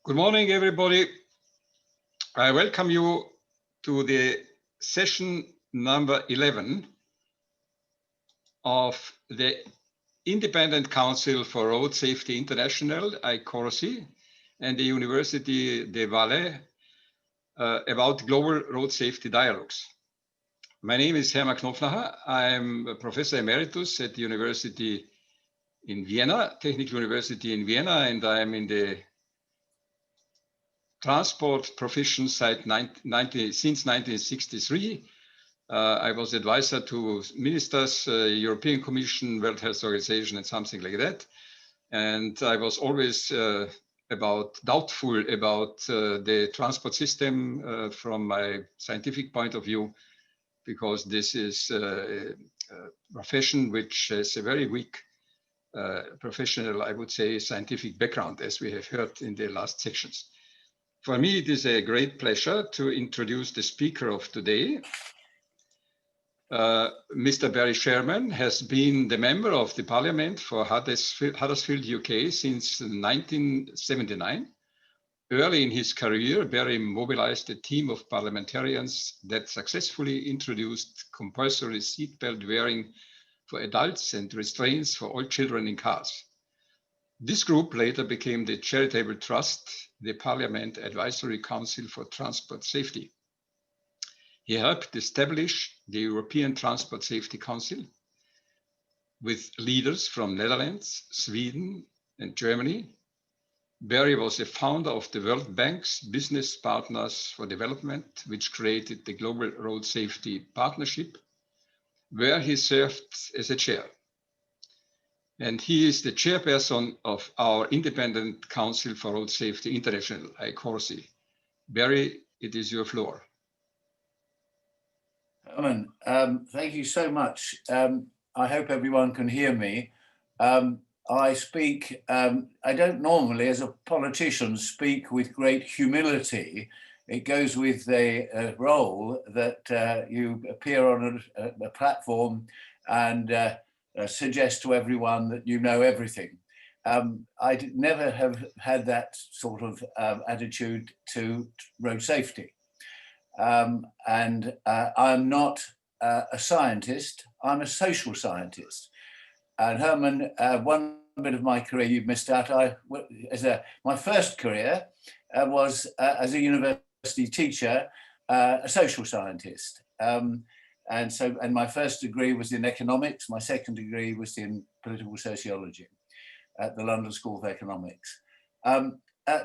Good morning, everybody. I welcome you to the session number 11 of the Independent Council for Road Safety International, ICoRSI, and the University de Valais about global road safety dialogues. My name is Hermann Knoflacher. I'm a Professor Emeritus at the University in Vienna, Technical University in Vienna, and I'm in the transport profession since 1963. I was advisor to ministers, European Commission, World Health Organization, and something like that. And I was always doubtful about the transport system from my scientific point of view, because this is a profession which has a very weak professional, I would say, scientific background, as we have heard in the last sections. For me, it is a great pleasure to introduce the speaker of today. Mr. Barry Sheerman has been the member of the Parliament for Huddersfield, UK since 1979. Early in his career, Barry mobilized a team of parliamentarians that successfully introduced compulsory seatbelt wearing for adults and restraints for all children in cars. This group later became the charitable trust, the Parliament Advisory Council for Transport Safety. He helped establish the European Transport Safety Council with leaders from Netherlands, Sweden, and Germany. Barry was a founder of the World Bank's Business Partners for Development, which created the Global Road Safety Partnership, where he served as a chair. And he is the chairperson of our Independent Council for Road Safety International, ICoRSI. Barry, it is your floor. Hermann, thank you so much. I hope everyone can hear me. I speak, I don't normally, as a politician, speak with great humility. It goes with the role that you appear on a platform and suggest to everyone that you know everything. I never have had that sort of attitude to road safety. I'm not a scientist, I'm a social scientist. And Hermann, one bit of my career you've missed out. My first career was as a university teacher, a social scientist. And my first degree was in economics. My second degree was in political sociology at the London School of Economics.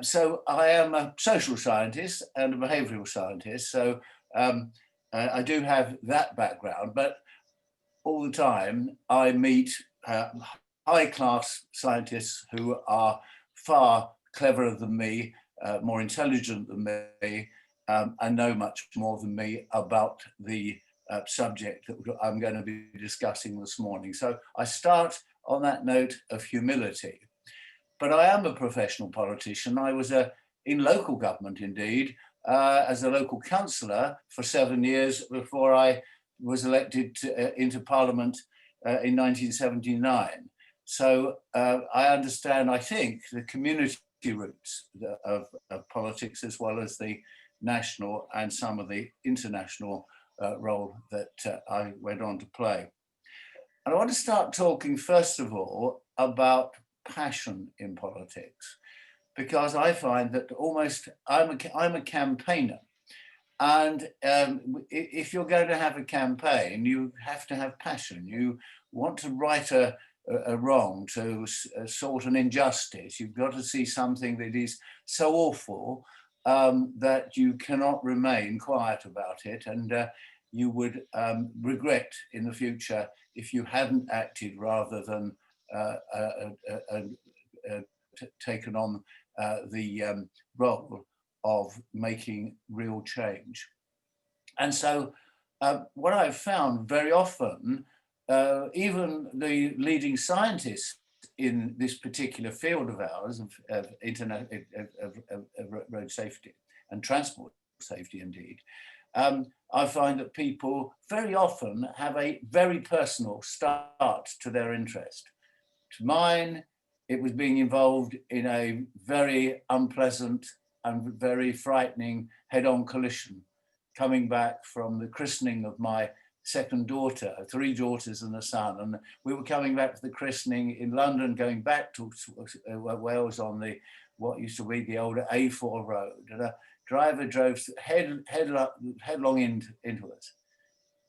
So I am a social scientist and a behavioral scientist. So I do have that background, but all the time I meet high-class scientists who are far cleverer than me, more intelligent than me, and know much more than me about the subject that I'm going to be discussing this morning. So I start on that note of humility. But I am a professional politician. I was in local government, indeed, as a local councillor for 7 years before I was elected into Parliament in 1979. So I understand, I think, the community roots of politics, as well as the national and some of the international role that I went on to play. And I want to start talking, first of all, about passion in politics, because I find that I'm a campaigner. And if you're going to have a campaign, you have to have passion. You want to right a wrong, to sort an injustice. You've got to see something that is so awful that you cannot remain quiet about it. And you would regret in the future if you hadn't acted rather than taken on the role of making real change. And so what I've found very often, even the leading scientists in this particular field of ours, of road safety and transport safety indeed, I find that people very often have a very personal start to their interest. Mine it was being involved in a very unpleasant and very frightening head-on collision, coming back from the christening of my second daughter, 3 daughters and a son. And we were coming back to the christening in London, going back to Wales on the what used to be the older A4 road. And a driver drove headlong into us.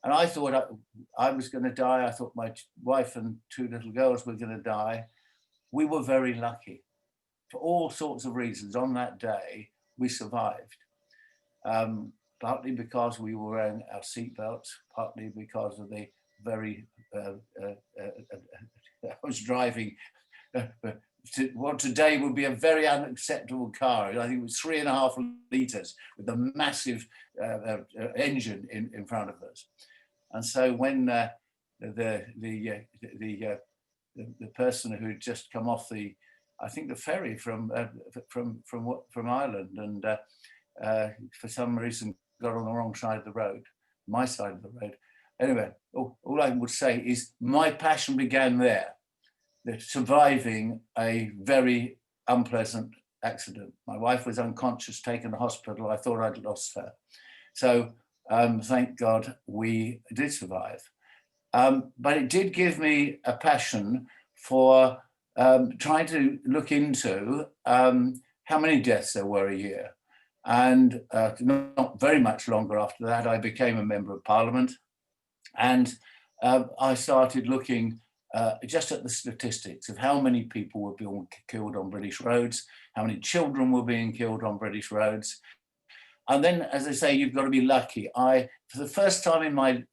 And I thought I was going to die. I thought my wife and 2 little girls were going to die. We were very lucky. For all sorts of reasons, on that day, we survived. Partly because we were wearing our seatbelts, partly because of the very, I was driving what today would be a very unacceptable car. I think it was 3.5 litres with a massive engine in front of us. And so when the person who had just come off the ferry from Ireland, and for some reason got on the wrong side of the road, my side of the road. Anyway, all I would say is my passion began there, surviving a very unpleasant accident. My wife was unconscious, taken to hospital. I thought I'd lost her. So thank God we did survive. But it did give me a passion for trying to look into how many deaths there were a year. And not very much longer after that, I became a member of Parliament. And I started looking just at the statistics of how many people were being killed on British roads, how many children were being killed on British roads. And then, as I say, you've got to be lucky. For the first time in my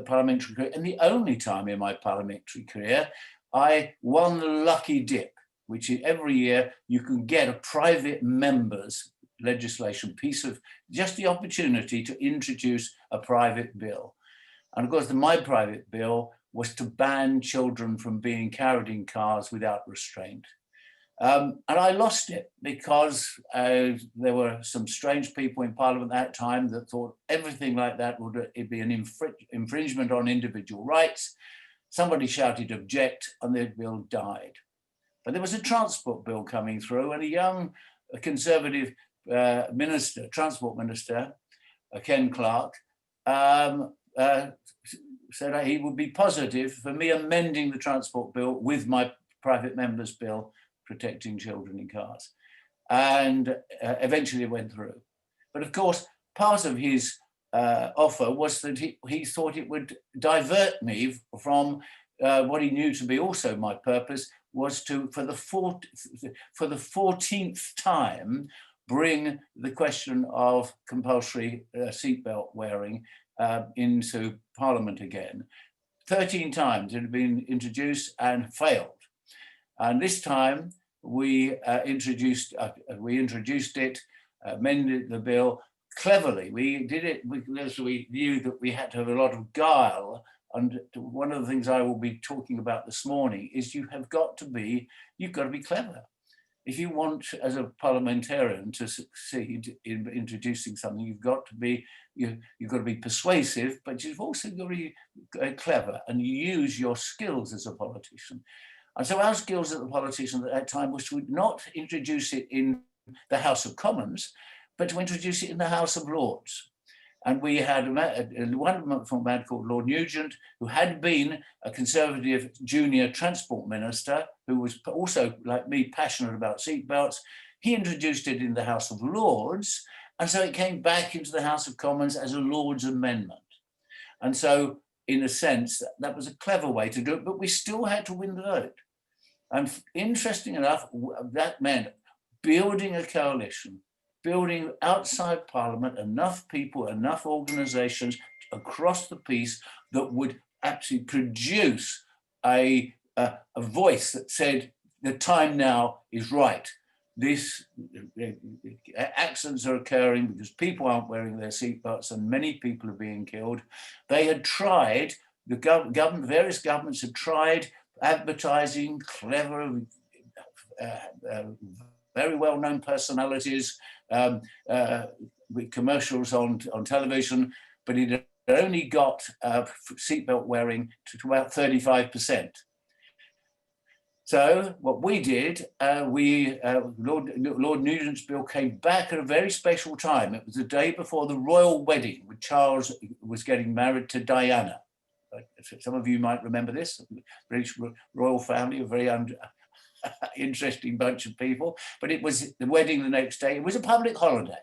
parliamentary career, and the only time in my parliamentary career, I won the lucky dip, which is every year you can get a private member's legislation piece of just the opportunity to introduce a private bill. And of course, my private bill was to ban children from being carried in cars without restraint. And I lost it because there were some strange people in Parliament at that time that thought everything like that would be an infringement on individual rights. Somebody shouted object and the bill died. But there was a transport bill coming through, and a young Conservative minister, transport minister, Ken Clarke, said he would be positive for me amending the transport bill with my private member's bill protecting children in cars. And eventually it went through. But of course, part of his offer was that he thought it would divert me from what he knew to be also my purpose, was to, for the 14th time, bring the question of compulsory seatbelt wearing into Parliament again. 13 times it had been introduced and failed. And this time we introduced it, amended the bill cleverly. We did it because we knew that we had to have a lot of guile. And one of the things I will be talking about this morning is you've got to be clever. If you want, as a parliamentarian, to succeed in introducing something, you've got to be persuasive, but you've also got to be clever and use your skills as a politician. And so our skills as a politician at that time was to not introduce it in the House of Commons, but to introduce it in the House of Lords. And we had a wonderful man called Lord Nugent, who had been a Conservative junior transport minister, who was also, like me, passionate about seatbelts. He introduced it in the House of Lords, and so it came back into the House of Commons as a Lords amendment. And so, in a sense, that was a clever way to do it, but we still had to win the vote. And interesting enough, that meant building a coalition, building outside Parliament enough people, enough organisations across the piece that would actually produce a voice that said the time now is right. Accidents are occurring because people aren't wearing their seatbelts and many people are being killed. They had tried, various governments had tried advertising, clever, very well-known personalities, with commercials on television, but it had only got seatbelt wearing to about 35%. So what we did, Lord Nugent's bill came back at a very special time. It was the day before the royal wedding, when Charles was getting married to Diana. Some of you might remember this. British royal family, a very interesting bunch of people. But it was the wedding the next day. It was a public holiday.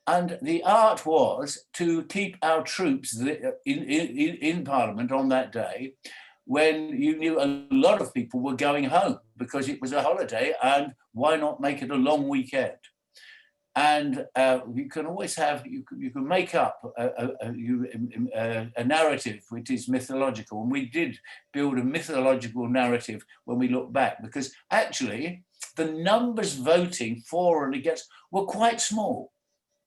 And the art was to keep our troops in Parliament on that day, when you knew a lot of people were going home because it was a holiday, and why not make it a long weekend? And you can always have, you can make up a narrative which is mythological. And we did build a mythological narrative when we look back, because actually the numbers voting for and against were quite small.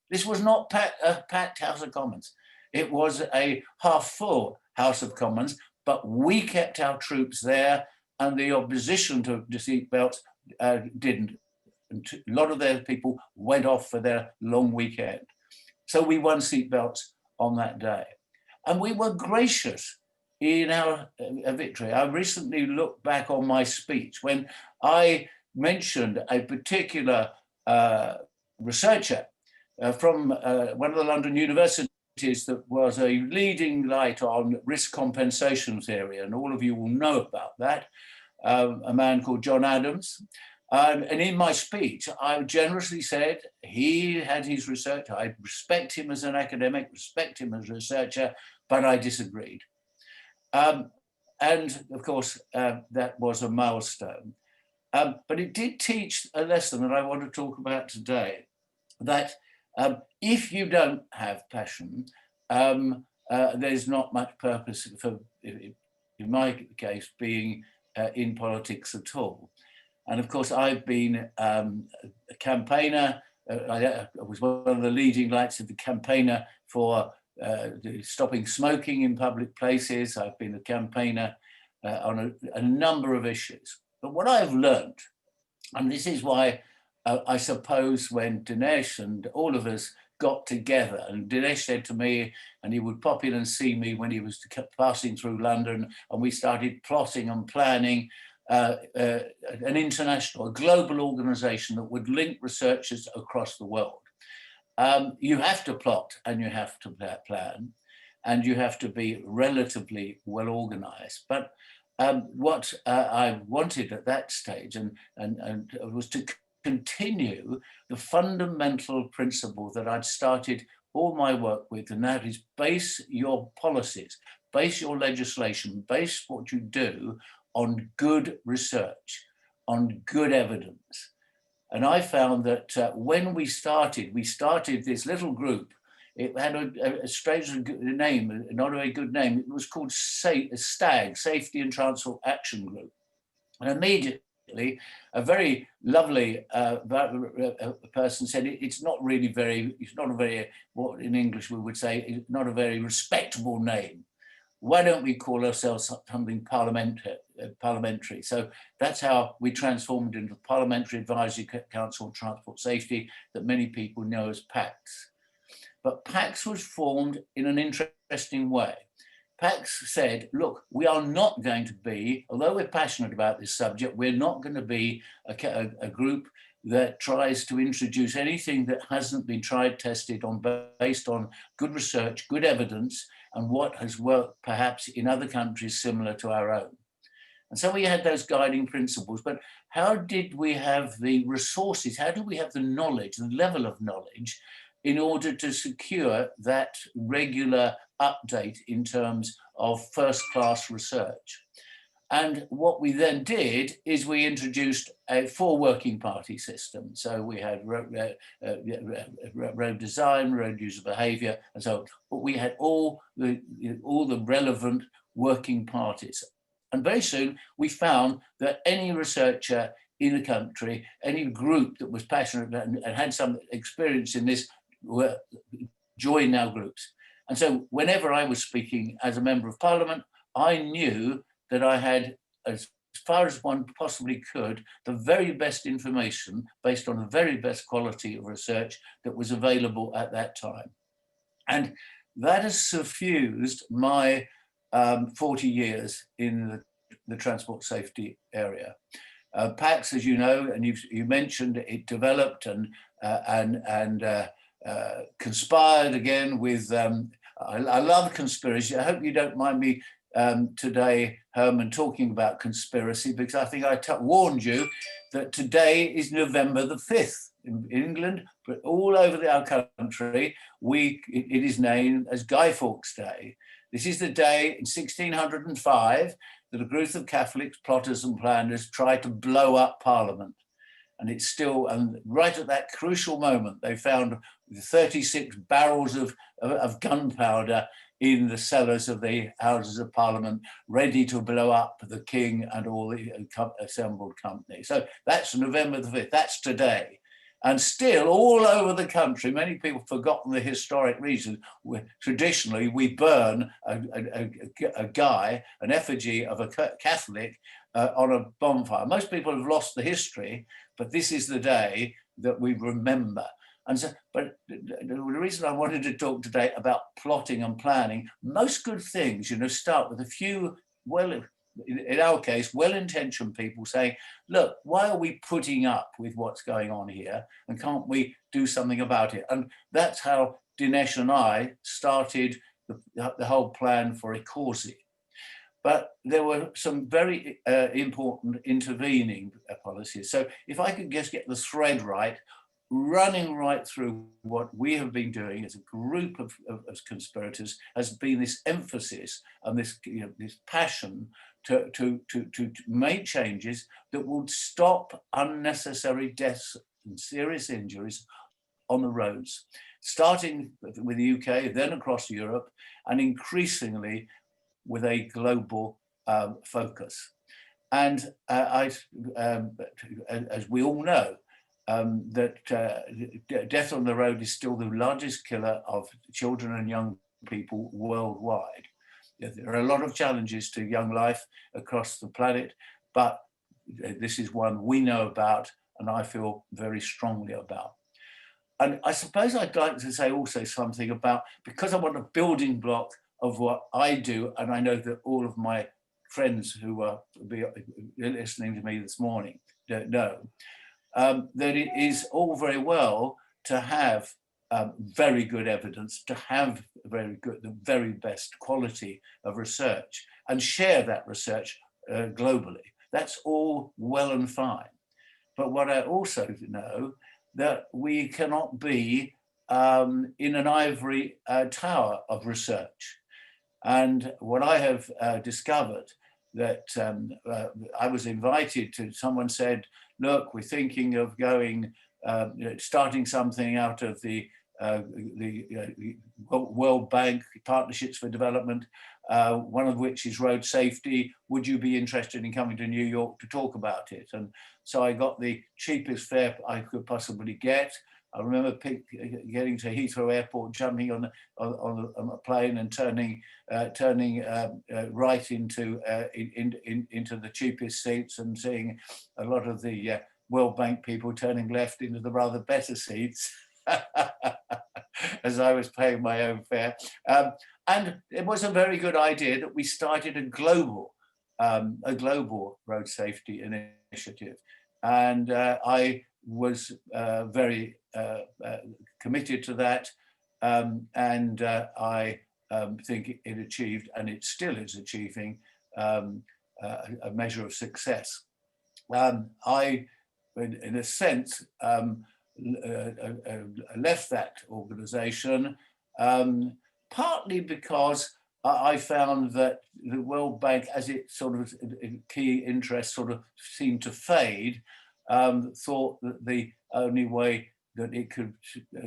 This was not a packed House of Commons. It was a half full House of Commons, but we kept our troops there, and the opposition to the seatbelts didn't. And a lot of their people went off for their long weekend. So we won seatbelts on that day. And we were gracious in our victory. I recently looked back on my speech when I mentioned a particular researcher from one of the London universities that was a leading light on risk compensation theory, and all of you will know about that, a man called John Adams. And in my speech, I generously said he had his research. I respect him as an academic, respect him as a researcher, but I disagreed. And of course, that was a milestone. But it did teach a lesson that I want to talk about today, that if you don't have passion, there's not much purpose for, in my case, being in politics at all. And of course, I've been a campaigner. I was one of the leading lights of the campaigner for stopping smoking in public places. I've been a campaigner on a number of issues. But what I've learned, and this is why I suppose when Dinesh and all of us got together, and Dinesh said to me, and he would pop in and see me when he was passing through London, and we started plotting and planning an international, a global organization that would link researchers across the world. You have to plot and you have to plan, and you have to be relatively well organized. But what I wanted at that stage and was to continue the fundamental principle that I'd started all my work with, and that is base your policies, base your legislation, base what you do on good research, on good evidence. And I found that when we started this little group. It had a strange name, not a very good name. It was called STAG, Safety and Transport Action Group. And immediately, a very lovely person said, it's not a very, what in English we would say, not a very respectable name. Why don't we call ourselves something parliamentary? So that's how we transformed into the Parliamentary Advisory Council on Transport Safety that many people know as PACS. But PACS was formed in an interesting way. PACS said, look, we are not going to be, although we're passionate about this subject, we're not going to be a group that tries to introduce anything that hasn't been tried, tested on, based on good research, good evidence, and what has worked perhaps in other countries similar to our own. And so we had those guiding principles, but how did we have the resources? How do we have the knowledge, the level of knowledge, in order to secure that regular update in terms of first-class research? And what we then did is we introduced a 4 working party system. So we had road design, road user behavior, and so on. But we had all the relevant working parties. And very soon we found that any researcher in a country, any group that was passionate and had some experience in this, were join our groups. And so whenever I was speaking as a member of Parliament, I knew that I had, as far as one possibly could, the very best information based on the very best quality of research that was available at that time. And that has suffused my 40 years in the the transport safety area. PAX, as you know, and you mentioned, it developed and conspired again with, I love conspiracy. I hope you don't mind me today, Hermann, talking about conspiracy, because I think I warned you that today is November the 5th in England, but all over our country, it is named as Guy Fawkes Day. This is the day in 1605 that a group of Catholics, plotters and planners tried to blow up Parliament. And it's still, and right at that crucial moment, they found 36 barrels of gunpowder in the cellars of the Houses of Parliament, ready to blow up the King and all the assembled company. So that's November the 5th, that's today. And still all over the country, many people have forgotten the historic reason. Traditionally, we burn a guy, an effigy of a Catholic on a bonfire. Most people have lost the history, but this is the day that we remember. And so, but the reason I wanted to talk today about plotting and planning, most good things, start with a few, well, in our case, well-intentioned people saying, look, why are we putting up with what's going on here? And can't we do something about it? And that's how Dinesh and I started the whole plan for ICoRSI. But there were some very important intervening policies. So if I could just get the thread right, running right through what we have been doing as a group of conspirators has been this emphasis and this, this passion to make changes that would stop unnecessary deaths and serious injuries on the roads, starting with the UK, then across Europe, and increasingly with a global focus. And as we all know, that death on the road is still the largest killer of children and young people worldwide. There are a lot of challenges to young life across the planet, but this is one we know about and I feel very strongly about. And I suppose I'd like to say also something about, because I want a building block of what I do, and I know that all of my friends who are listening to me this morning don't know, that it is all very well to have very good evidence, to have the very best quality of research and share that research globally. That's all well and fine. But what I also know, that we cannot be in an ivory tower of research. And what I have discovered, that I was invited to, someone said, look, we're thinking of going, starting something out of the World Bank Partnerships for Development, one of which is road safety. Would you be interested in coming to New York to talk about it? And so I got the cheapest fare I could possibly get. I remember getting to Heathrow Airport, jumping on a plane and turning right into the cheapest seats, and seeing a lot of the World Bank people turning left into the rather better seats as I was paying my own fare. And it was a very good idea that we started a global road safety initiative. And I was very committed to that, and I think it achieved, and it still is achieving, a measure of success. I, in a sense, left that organization partly because I found that the World Bank, as it sort of key interests sort of seemed to fade, thought that the only way that it could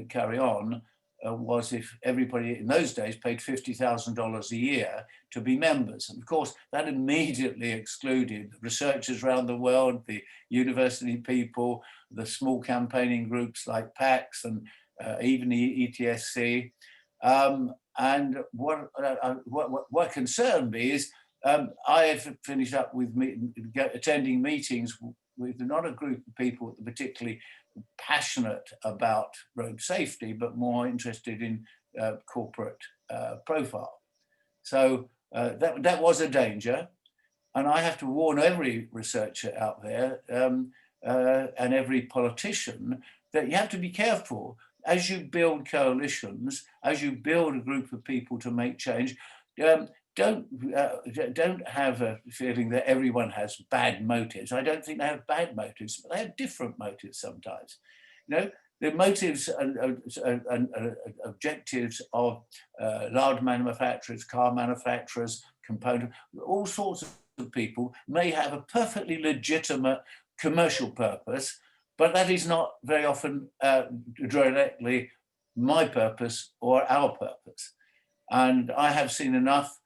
carry on was if everybody in those days paid $50,000 a year to be members. And of course, that immediately excluded researchers around the world, the university people, the small campaigning groups like PAX, and even the ETSC. And what concerned me is I had finished up with attending meetings with not a group of people particularly passionate about road safety, but more interested in corporate profile. So that was a danger. And I have to warn every researcher out there and every politician that you have to be careful as you build coalitions, as you build a group of people to make change. Don't have a feeling that everyone has bad motives. I don't think they have bad motives, but they have different motives sometimes. You know, the motives and objectives of large manufacturers, car manufacturers, component, all sorts of people may have a perfectly legitimate commercial purpose, but that is not very often directly my purpose or our purpose. And I have seen enough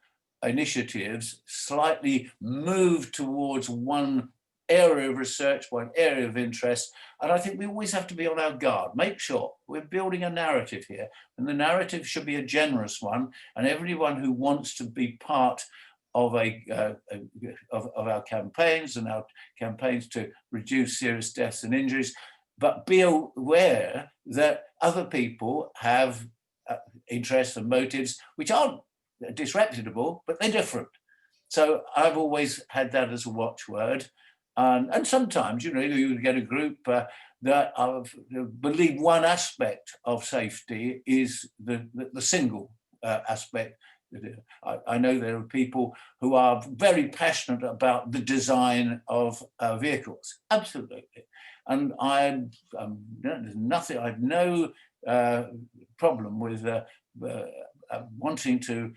initiatives slightly move towards one area of research, one area of interest. And I think we always have to be on our guard. Make sure we're building a narrative here, and the narrative should be a generous one. And everyone who wants to be part of our campaigns and our campaigns to reduce serious deaths and injuries, but be aware that other people have interests and motives which aren't disreputable, but they're different. So I've always had that as a watchword. And sometimes, you know, you get a group that believe one aspect of safety is the single aspect. I know there are people who are very passionate about the design of vehicles, absolutely. And there's nothing, I have no problem with wanting to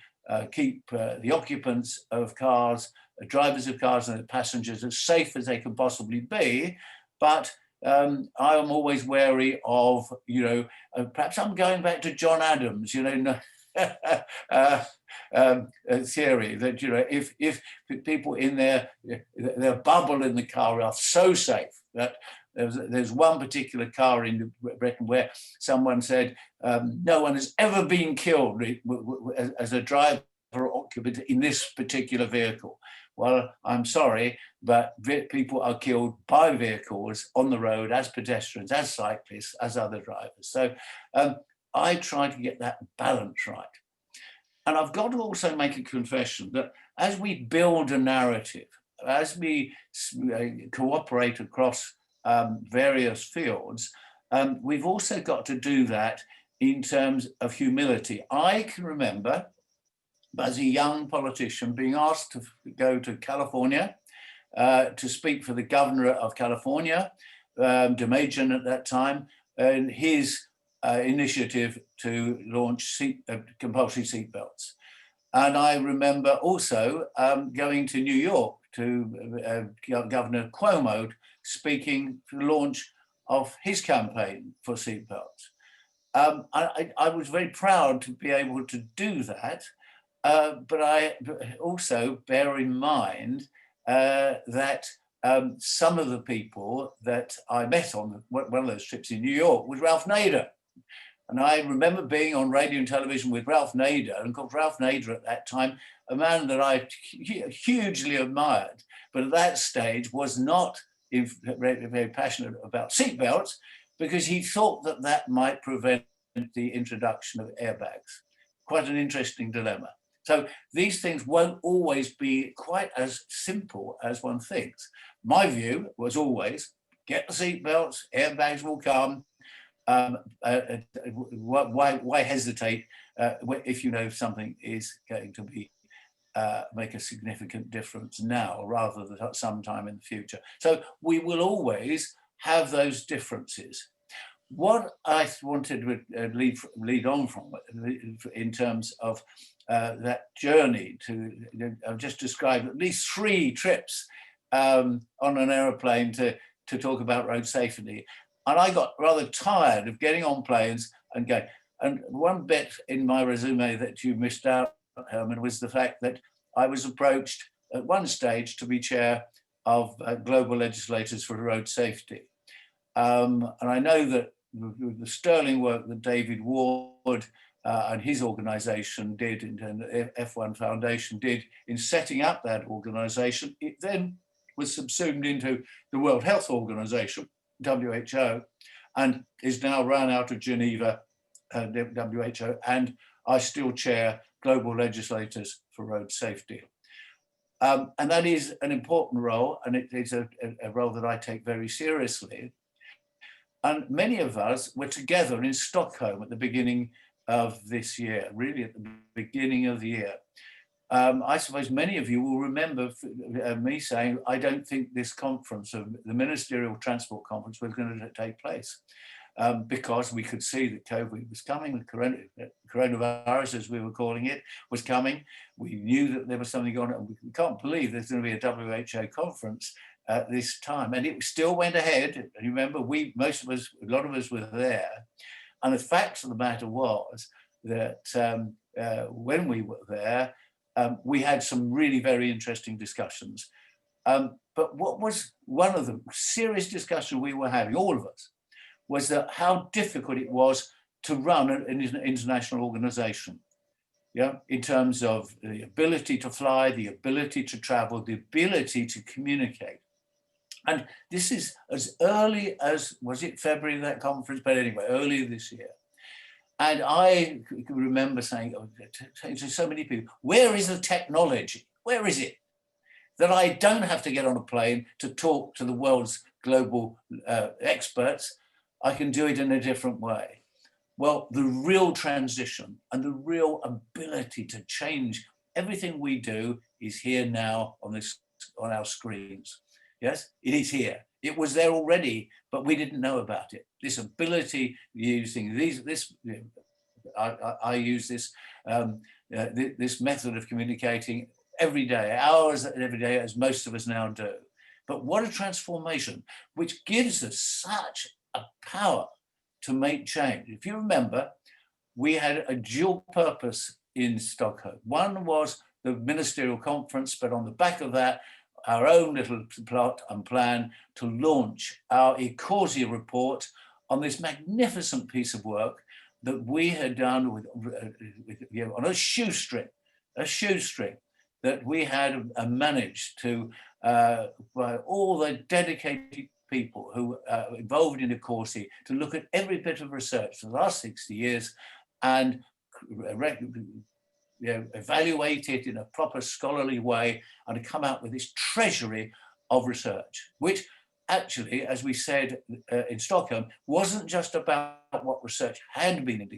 keep the occupants of cars, drivers of cars and the passengers as safe as they can possibly be. But I am always wary of, you know, perhaps I'm going back to John Adams, you know, theory that, you know, if people in their bubble in the car are so safe that there's one particular car in Britain where someone said no one has ever been killed as a driver or occupant in this particular vehicle. Well, I'm sorry, but people are killed by vehicles on the road as pedestrians, as cyclists, as other drivers. So I try to get that balance right. And I've got to also make a confession that as we build a narrative, as we cooperate across various fields, we've also got to do that in terms of humility. I can remember as a young politician being asked to go to California to speak for the governor of California, DeMajan at that time, and his initiative to launch compulsory seatbelts. And I remember also going to New York to Governor Cuomo speaking for the launch of his campaign for seatbelts. I was very proud to be able to do that, but I also bear in mind that some of the people that I met on one of those trips in New York was Ralph Nader. And I remember being on radio and television with Ralph Nader, and of course Ralph Nader at that time, a man that I hugely admired, but at that stage was not very passionate about seatbelts because he thought that that might prevent the introduction of airbags. Quite an interesting dilemma. So these things won't always be quite as simple as one thinks. My view was always, get the seatbelts, airbags will come. Why hesitate if you know something is going to be make a significant difference now rather than sometime in the future? So we will always have those differences. What I wanted to lead on from in terms of that journey I've just described at least 3 trips on an aeroplane to talk about road safety. And I got rather tired of getting on planes and going. And one bit in my resume that you missed out, Hermann, was the fact that I was approached at one stage to be chair of global legislators for road safety. And I know that the sterling work that David Ward and his organization did, and the F1 Foundation did in setting up that organization, it then was subsumed into the World Health Organization, WHO, and is now run out of Geneva, WHO, and I still chair Global Legislators for Road Safety. And that is an important role, and it is a role that I take very seriously. And many of us were together in Stockholm at the beginning of this year, really at the beginning of the year. I suppose many of you will remember me saying, I don't think this conference, the Ministerial Transport Conference, was going to take place. Because we could see that COVID was coming, the coronavirus, as we were calling it, was coming. We knew that there was something going on. We can't believe there's going to be a WHO conference at this time. And it still went ahead. And remember, a lot of us were there. And the fact of the matter was that when we were there, we had some really very interesting discussions. But what was one of the serious discussions we were having, all of us, was that how difficult it was to run an international organization, in terms of the ability to fly, the ability to travel, the ability to communicate. And this is as early as, was it February, that conference? But anyway, earlier this year. And I remember saying to so many people, where is the technology? Where is it? That I don't have to get on a plane to talk to the world's global experts. I can do it in a different way. Well, the real transition and the real ability to change everything we do is here now on our screens. Yes, it is here. It was there already, but we didn't know about it. This ability using I use this this method of communicating every day, hours every day, as most of us now do. But what a transformation, which gives us such a power to make change. If you remember, we had a dual purpose in Stockholm. One was the ministerial conference, but on the back of that, our own little plot and plan to launch our ICoRSI report on this magnificent piece of work that we had done on a shoestring that we had managed to, by all the dedicated people who are involved in ICoRSI, to look at every bit of research for the last 60 years and evaluate it in a proper scholarly way and to come out with this treasury of research, which actually, as we said in Stockholm, wasn't just about what research had been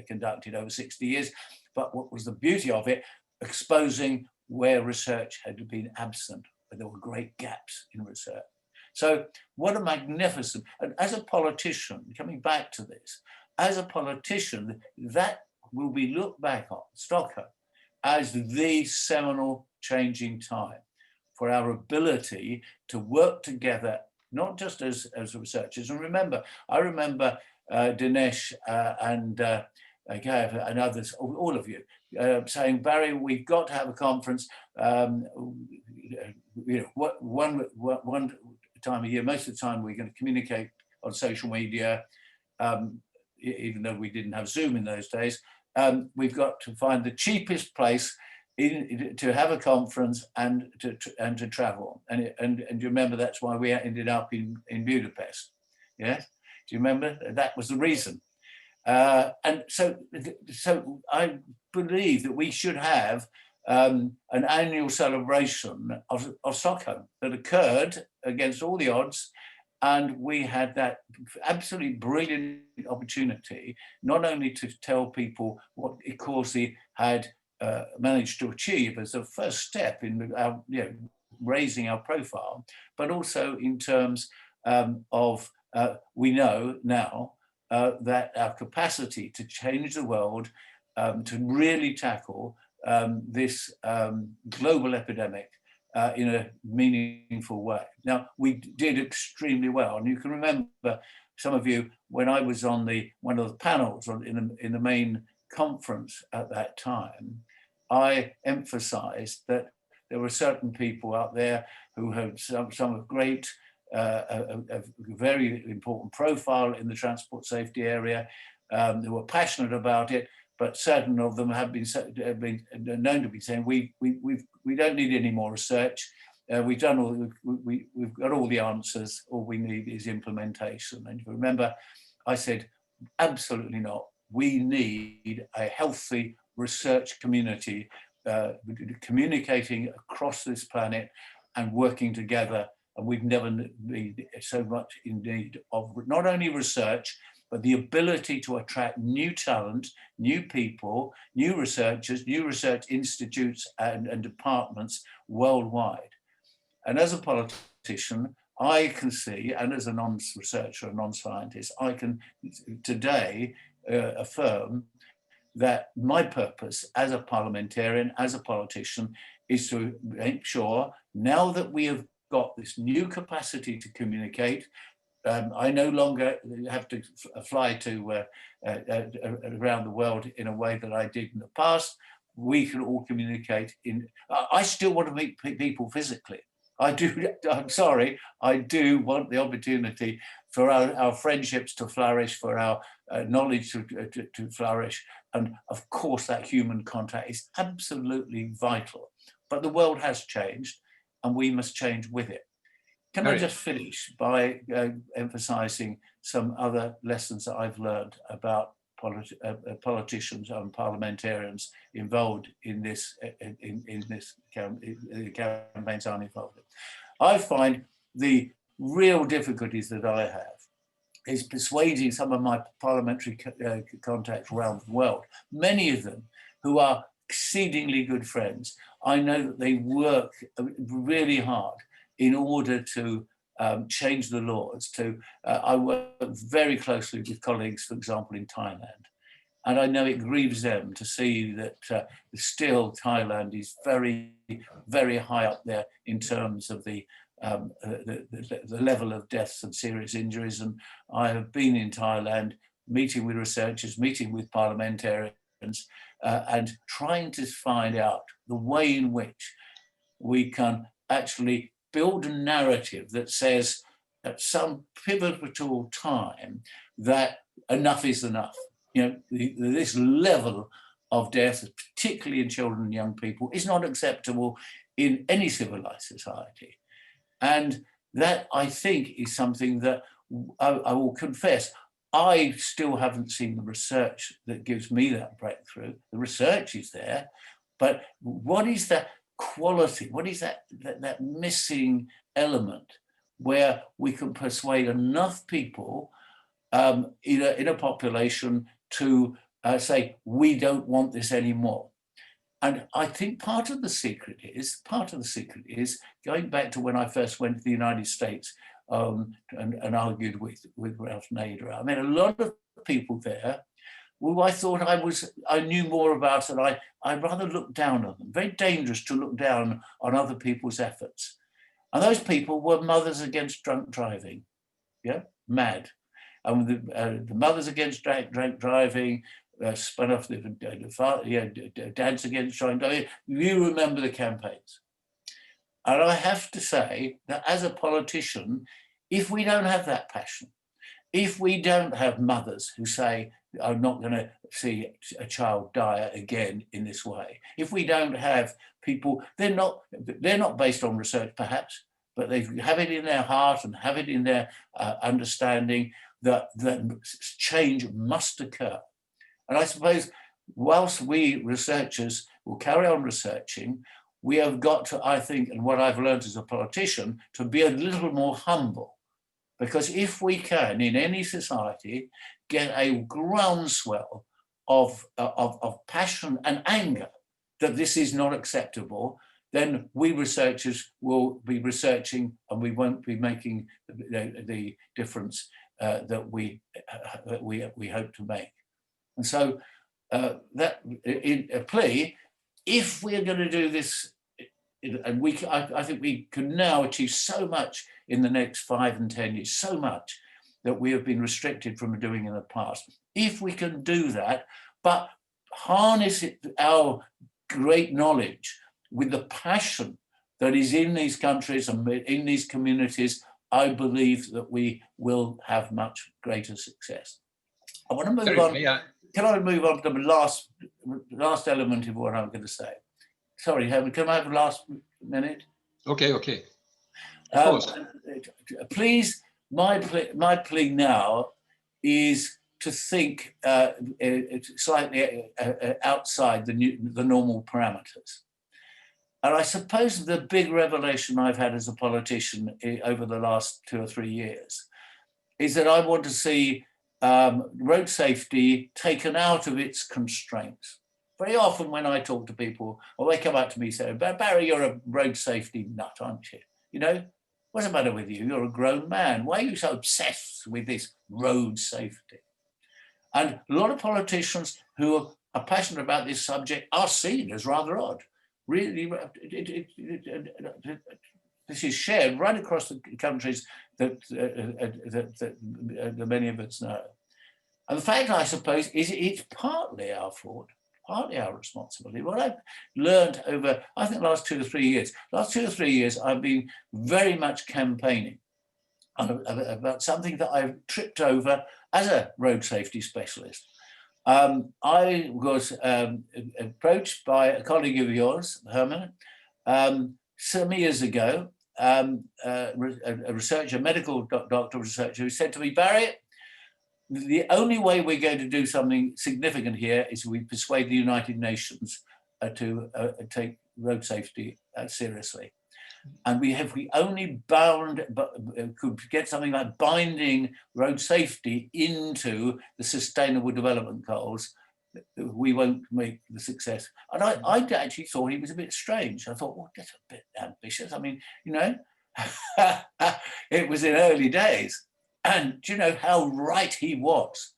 conducted over 60 years, but what was the beauty of it, exposing where research had been absent, where there were great gaps in research. So what a magnificent, and as a politician, coming back to this, as a politician, that will be looked back on, Stockholm, as the seminal changing time for our ability to work together, not just as researchers. And remember, I remember Dinesh and Gav and others, all of you, saying, Barry, we've got to have a conference. One time a year, most of the time we're going to communicate on social media, even though we didn't have Zoom in those days. We've got to find the cheapest place to have a conference and to travel. And you remember that's why we ended up in Budapest. Yes, do you remember? That was the reason. And so I believe that we should have an annual celebration of Stockholm that occurred against all the odds. And we had that absolutely brilliant opportunity, not only to tell people what ICoRSI had managed to achieve as a first step in our, raising our profile, but also in terms of we know now that our capacity to change the world, to really tackle this global epidemic in a meaningful way. Now, we did extremely well. And you can remember, some of you, when I was on one of the panels in the main conference at that time, I emphasized that there were certain people out there who had some great, a very important profile in the transport safety area, who were passionate about it, but certain of them have been known to be saying, we don't need any more research. We've got all the answers. All we need is implementation. And if you remember, I said, absolutely not. We need a healthy research community communicating across this planet and working together. And we've never been so much in need of not only research, but the ability to attract new talent, new people, new researchers, new research institutes and departments worldwide. And as a politician, I can see, and as a non-researcher, a non-scientist, I can today affirm that my purpose as a parliamentarian, as a politician, is to make sure, now that we have got this new capacity to communicate, I no longer have to fly to around the world in a way that I did in the past. We can all communicate in, I still want to meet people physically. I do, I'm sorry, I do want the opportunity for our friendships to flourish, for our knowledge to flourish. And of course, that human contact is absolutely vital. But the world has changed and we must change with it. Can I just finish by emphasizing some other lessons that I've learned about politicians and parliamentarians involved in this campaigns I'm involved in. I find the real difficulties that I have is persuading some of my parliamentary contacts around the world, many of them who are exceedingly good friends. I know that they work really hard in order to change the laws. I work very closely with colleagues, for example, in Thailand. And I know it grieves them to see that still Thailand is very, very high up there in terms of the level of deaths and serious injuries. And I have been in Thailand meeting with researchers, meeting with parliamentarians, and trying to find out the way in which we can actually build a narrative that says at some pivotal time that enough is enough. You know, this level of death, particularly in children and young people, is not acceptable in any civilized society. And that, I think, is something that I will confess, I still haven't seen the research that gives me that breakthrough. The research is there, but what is that quality? What is that missing element where we can persuade enough people in a population to say, we don't want this anymore? And I think part of the secret is going back to when I first went to the United States and argued with Ralph Nader. I met a lot of people there who I thought I knew more about, and I rather looked down on them. Very dangerous to look down on other people's efforts. And those people were Mothers Against Drunk Driving, yeah, MAD. And the Mothers Against Drunk Driving spun off the Dads Against Drunk Driving. You remember the campaigns. And I have to say that as a politician, if we don't have that passion, if we don't have mothers who say, I'm not going to see a child die again in this way, if we don't have people, they're not based on research perhaps, but they have it in their heart and have it in their understanding that change must occur. And I suppose whilst we researchers will carry on researching, we have got to, I think, and what I've learned as a politician, to be a little more humble. Because if we can, in any society, get a groundswell of passion and anger that this is not acceptable, then we researchers will be researching and we won't be making the difference that we hope to make. And so that in a plea, if we're going to do this, and I think we can now achieve so much in the next 5 and 10 years, so much that we have been restricted from doing in the past. If we can do that, but harness our great knowledge with the passion that is in these countries and in these communities, I believe that we will have much greater success. I want to move on. Can I move on to the last element of what I'm going to say? Sorry, Hermann, can I have the last minute? Okay. Of course. Please, my plea now is to think slightly outside the normal parameters. And I suppose the big revelation I've had as a politician over the last 2 or 3 years is that I want to see road safety taken out of its constraints. Very often when I talk to people, or they come up to me saying, Barry, you're a road safety nut, aren't you? You know, what's the matter with you? You're a grown man. Why are you so obsessed with this road safety? And a lot of politicians who are passionate about this subject are seen as rather odd. Really, this is shared right across the countries that many of us know. And the fact, I suppose, is it's partly our fault, partly our responsibility. What I've learned over, I think, last 2 or 3 years, I've been very much campaigning about something that I've tripped over as a road safety specialist. I was approached by a colleague of yours, Hermann, some years ago, a researcher, a medical doctor researcher, who said to me, Barry, the only way we're going to do something significant here is we persuade the United Nations to take road safety seriously. And if we only could get something like binding road safety into the Sustainable Development Goals, we won't make the success. And I actually thought he was a bit strange. I thought, well, that's a bit ambitious. I mean, you know, it was in early days. And do you know how right he was?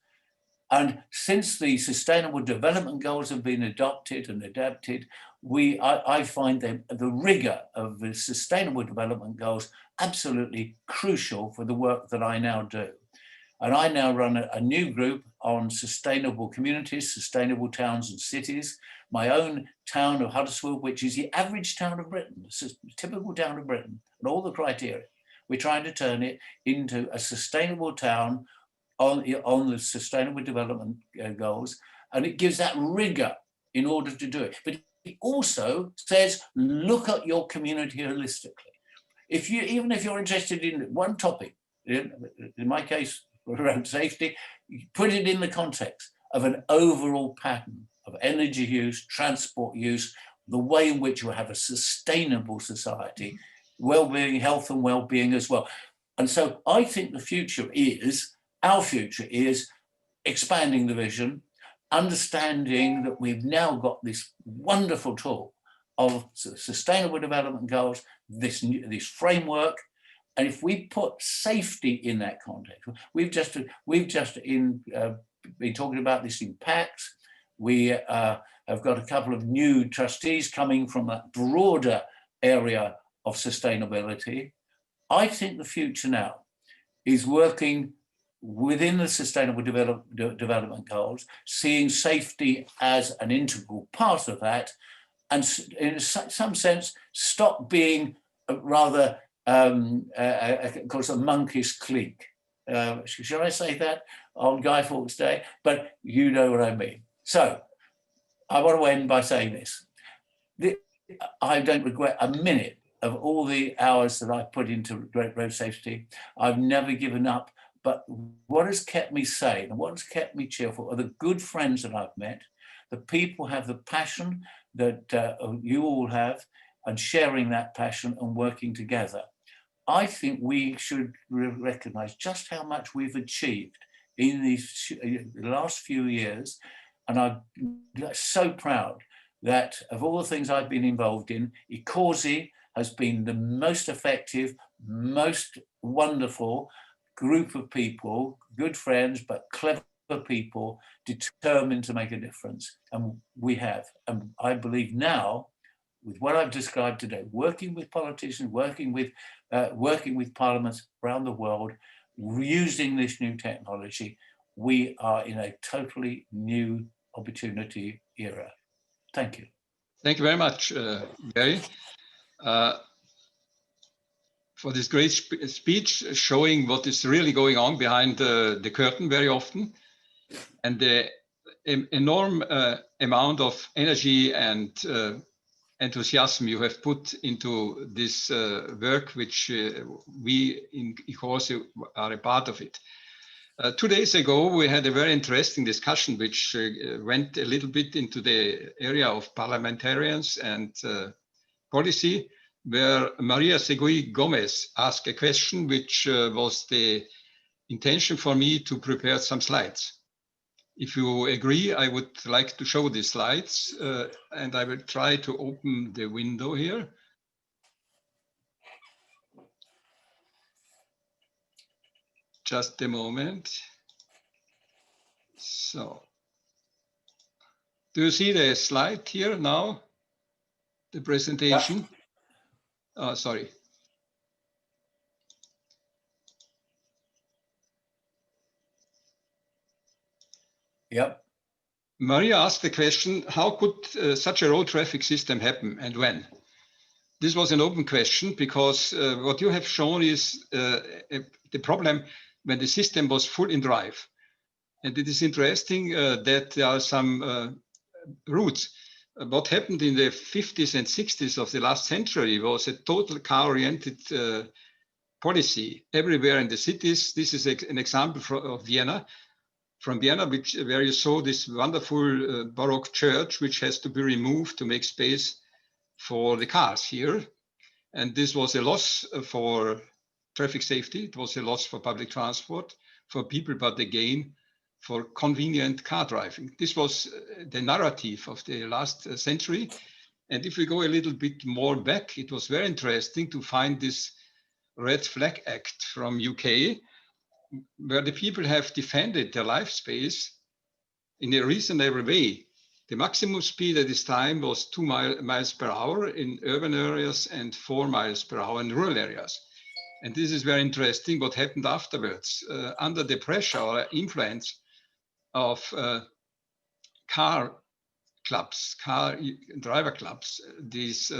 And since the Sustainable Development Goals have been adopted and adapted, I find the rigor of the Sustainable Development Goals absolutely crucial for the work that I now do. And I now run a new group on sustainable communities, sustainable towns and cities. My own town of Huddersfield, which is the average town of Britain, a typical town of Britain, and all the criteria. We're trying to turn it into a sustainable town on the Sustainable Development Goals, and it gives that rigor in order to do it. But it also says, look at your community holistically. Even if you're interested in one topic, in my case, road safety, put it in the context of an overall pattern of energy use, transport use, the way in which you have a sustainable society, well-being, health and well-being as well. And so I think our future is expanding the vision, understanding that we've now got this wonderful tool of Sustainable Development Goals, this framework. And if we put safety in that context, we've just been talking about this in PACS. We have got a couple of new trustees coming from that broader area of sustainability. I think the future now is working within the Sustainable Development Goals, seeing safety as an integral part of that, and in some sense, stop being rather of course, a monkish clique. Should I say that on Guy Fawkes Day? But you know what I mean. So I want to end by saying this. I don't regret a minute of all the hours that I've put into road safety. I've never given up. But what has kept me sane and what has kept me cheerful are the good friends that I've met. The people have the passion that you all have, and sharing that passion and working together. I think we should recognize just how much we've achieved in these last few years. And I'm so proud that of all the things I've been involved in, ICoRSI has been the most effective, most wonderful group of people, good friends, but clever people, determined to make a difference. And we have. And I believe now, with what I've described today, working with politicians, working with parliaments around the world, using this new technology, we are in a totally new opportunity era. Thank you. Thank you very much, Gary, for this great speech showing what is really going on behind the curtain very often, and the enormous amount of energy and enthusiasm you have put into this work, which we in ICoRSI are a part of it. 2 days ago, we had a very interesting discussion, which went a little bit into the area of parliamentarians and policy, where Maria Segui Gomez asked a question, which was the intention for me to prepare some slides. If you agree, I would like to show the slides, and I will try to open the window here. Just a moment. So, do you see the slide here now? The presentation? Oh, sorry. Yep. Maria asked the question, how could such a road traffic system happen and when? This was an open question because what you have shown is the problem when the system was full in drive. And it is interesting that there are some routes. What happened in the 50s and 60s of the last century was a total car-oriented policy everywhere in the cities. This is an example of Vienna. From Vienna, where you saw this wonderful Baroque church, which has to be removed to make space for the cars here. And this was a loss for traffic safety. It was a loss for public transport, for people, but again, for convenient car driving. This was the narrative of the last century. And if we go a little bit more back, it was very interesting to find this Red Flag Act from UK, where the people have defended their life space in a reasonable way. The maximum speed at this time was 2 miles per hour in urban areas and 4 miles per hour in rural areas. And this is very interesting what happened afterwards. Under the pressure or influence of car clubs, car driver clubs, this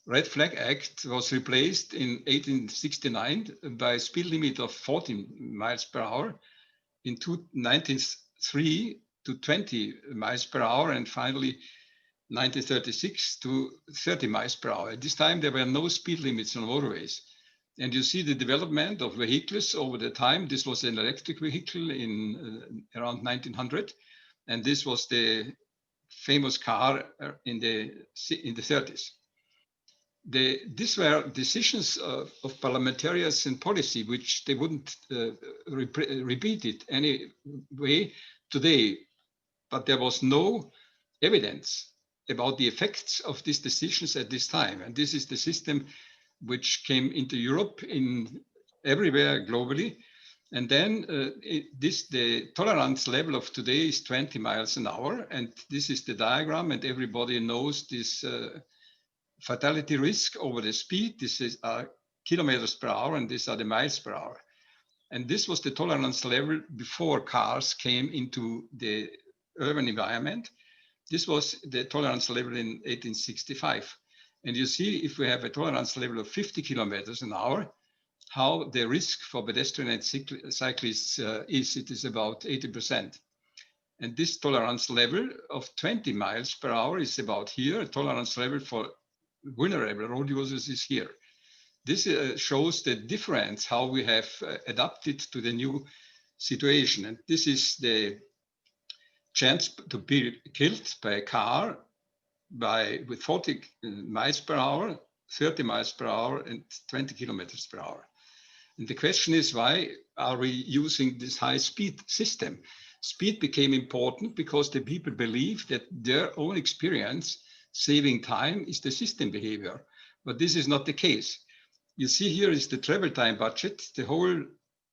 Red Flag Act was replaced in 1869 by a speed limit of 14 miles per hour, in 1903 to 20 miles per hour, and finally 1936 to 30 miles per hour. At this time, there were no speed limits on motorways. And you see the development of vehicles over the time. This was an electric vehicle in around 1900, and this was the famous car in the 30s. These were decisions of parliamentarians in policy, which they wouldn't repeat it any way today. But there was no evidence about the effects of these decisions at this time. And this is the system which came into Europe everywhere globally. And then the tolerance level of today is 20 miles an hour. And this is the diagram, and everybody knows this fatality risk over the speed. This is kilometers per hour, and these are the miles per hour. And this was the tolerance level before cars came into the urban environment. This was the tolerance level in 1865. And you see, if we have a tolerance level of 50 kilometers an hour, how the risk for pedestrian and cyclists is. It is about 80%. And this tolerance level of 20 miles per hour is about here. A tolerance level for vulnerable road users is here. This shows the difference, how we have adapted to the new situation. And this is the chance to be killed by a car with 40 miles per hour, 30 miles per hour, and 20 kilometers per hour. And the question is, why are we using this high speed system? Speed became important because the people believe that their own experience saving time is the system behavior. But this is not the case. You see here is the travel time budget, the whole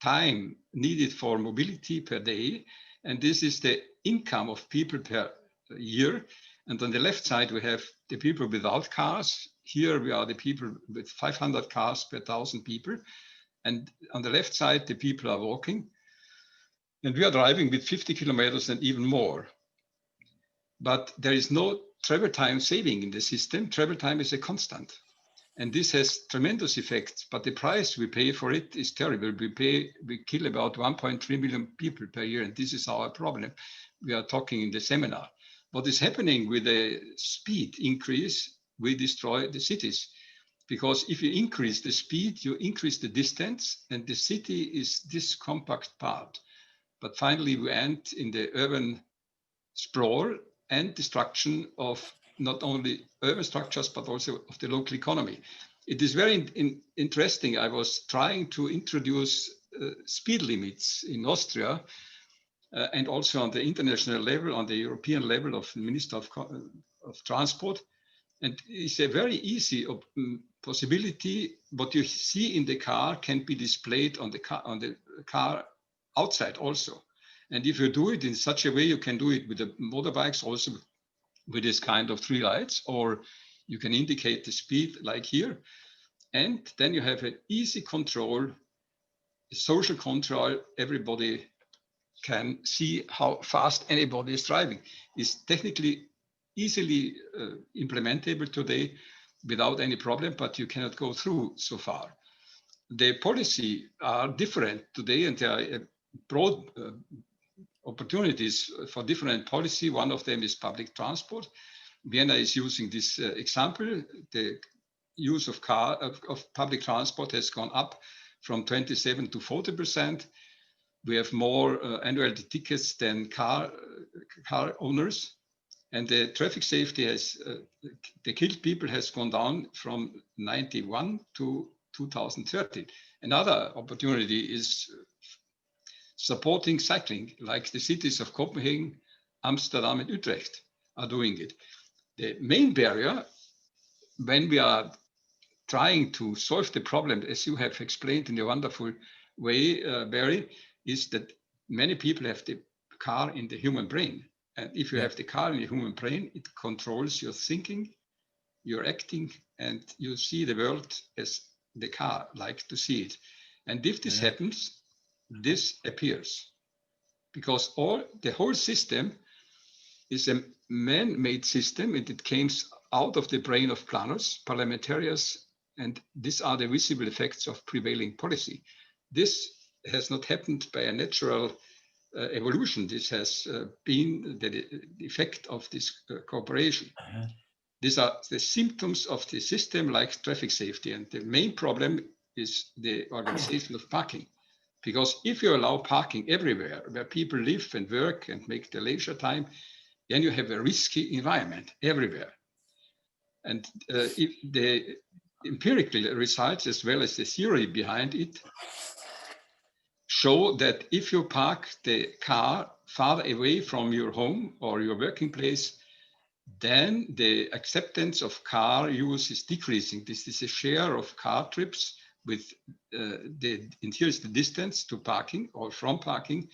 time needed for mobility per day. And this is the income of people per year. And on the left side, we have the people without cars. Here we are the people with 500 cars per 1,000 people. And on the left side, the people are walking. And we are driving with 50 kilometers and even more. But there is no travel time saving in the system. Travel time is a constant. And this has tremendous effects, but the price we pay for it is terrible. We kill about 1.3 million people per year, and this is our problem. We are talking in the seminar. What is happening with the speed increase, we destroy the cities. Because if you increase the speed, you increase the distance, and the city is this compact part. but finally we end in the urban sprawl and destruction of not only urban structures, but also of the local economy. It is very interesting. I was trying to introduce speed limits in Austria and also on the international level, on the European level of the Minister of Transport. And it's a very easy possibility. What you see in the car can be displayed on the car outside also. And if you do it in such a way, you can do it with the motorbikes also with this kind of 3 lights, or you can indicate the speed like here. And then you have an easy control, social control. Everybody can see how fast anybody is driving. It's technically easily implementable today without any problem, but you cannot go through so far. The policy are different today, and there are broad opportunities for different policy. One of them is public transport. Vienna is using this example. The use of public transport has gone up from 27 to 40%. We have more annual tickets than car owners, and the traffic safety has, the killed people has gone down from 91 to 2030. Another opportunity is supporting cycling, like the cities of Copenhagen, Amsterdam, and Utrecht are doing it. The main barrier when we are trying to solve the problem, as you have explained in a wonderful way, Barry, is that many people have the car in the human brain. And if you have the car in the human brain, it controls your thinking, your acting, and you see the world as the car like to see it. And if this happens, this appears, because the whole system is a man-made system, and it came out of the brain of planners, parliamentarians, and these are the visible effects of prevailing policy. This has not happened by a natural evolution. This has been the effect of this cooperation. These are the symptoms of the system, like traffic safety, and the main problem is the organization of parking. Because if you allow parking everywhere where people live and work and make their leisure time, then you have a risky environment everywhere. And if the empirical results, as well as the theory behind it, show that if you park the car far away from your home or your working place, then the acceptance of car use is decreasing. This is a share of car trips with and here is the distance to parking or from parking.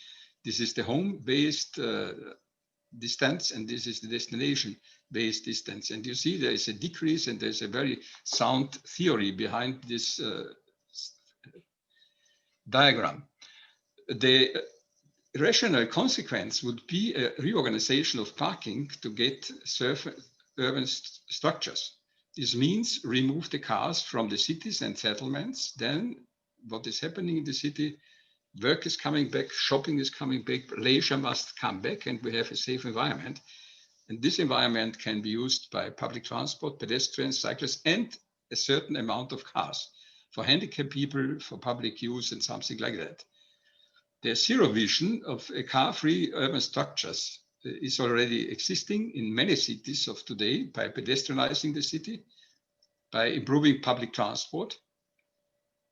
This is the home-based distance, and this is the destination-based distance. And you see there is a decrease, and there's a very sound theory behind this diagram. The rational consequence would be a reorganization of parking to get urban structures. This means remove the cars from the cities and settlements. Then what is happening in the city, work is coming back, shopping is coming back, leisure must come back, and we have a safe environment. And this environment can be used by public transport, pedestrians, cyclists, and a certain amount of cars for handicapped people, for public use, and something like that. The zero vision of a car-free urban structures is already existing in many cities of today by pedestrianizing the city, by improving public transport,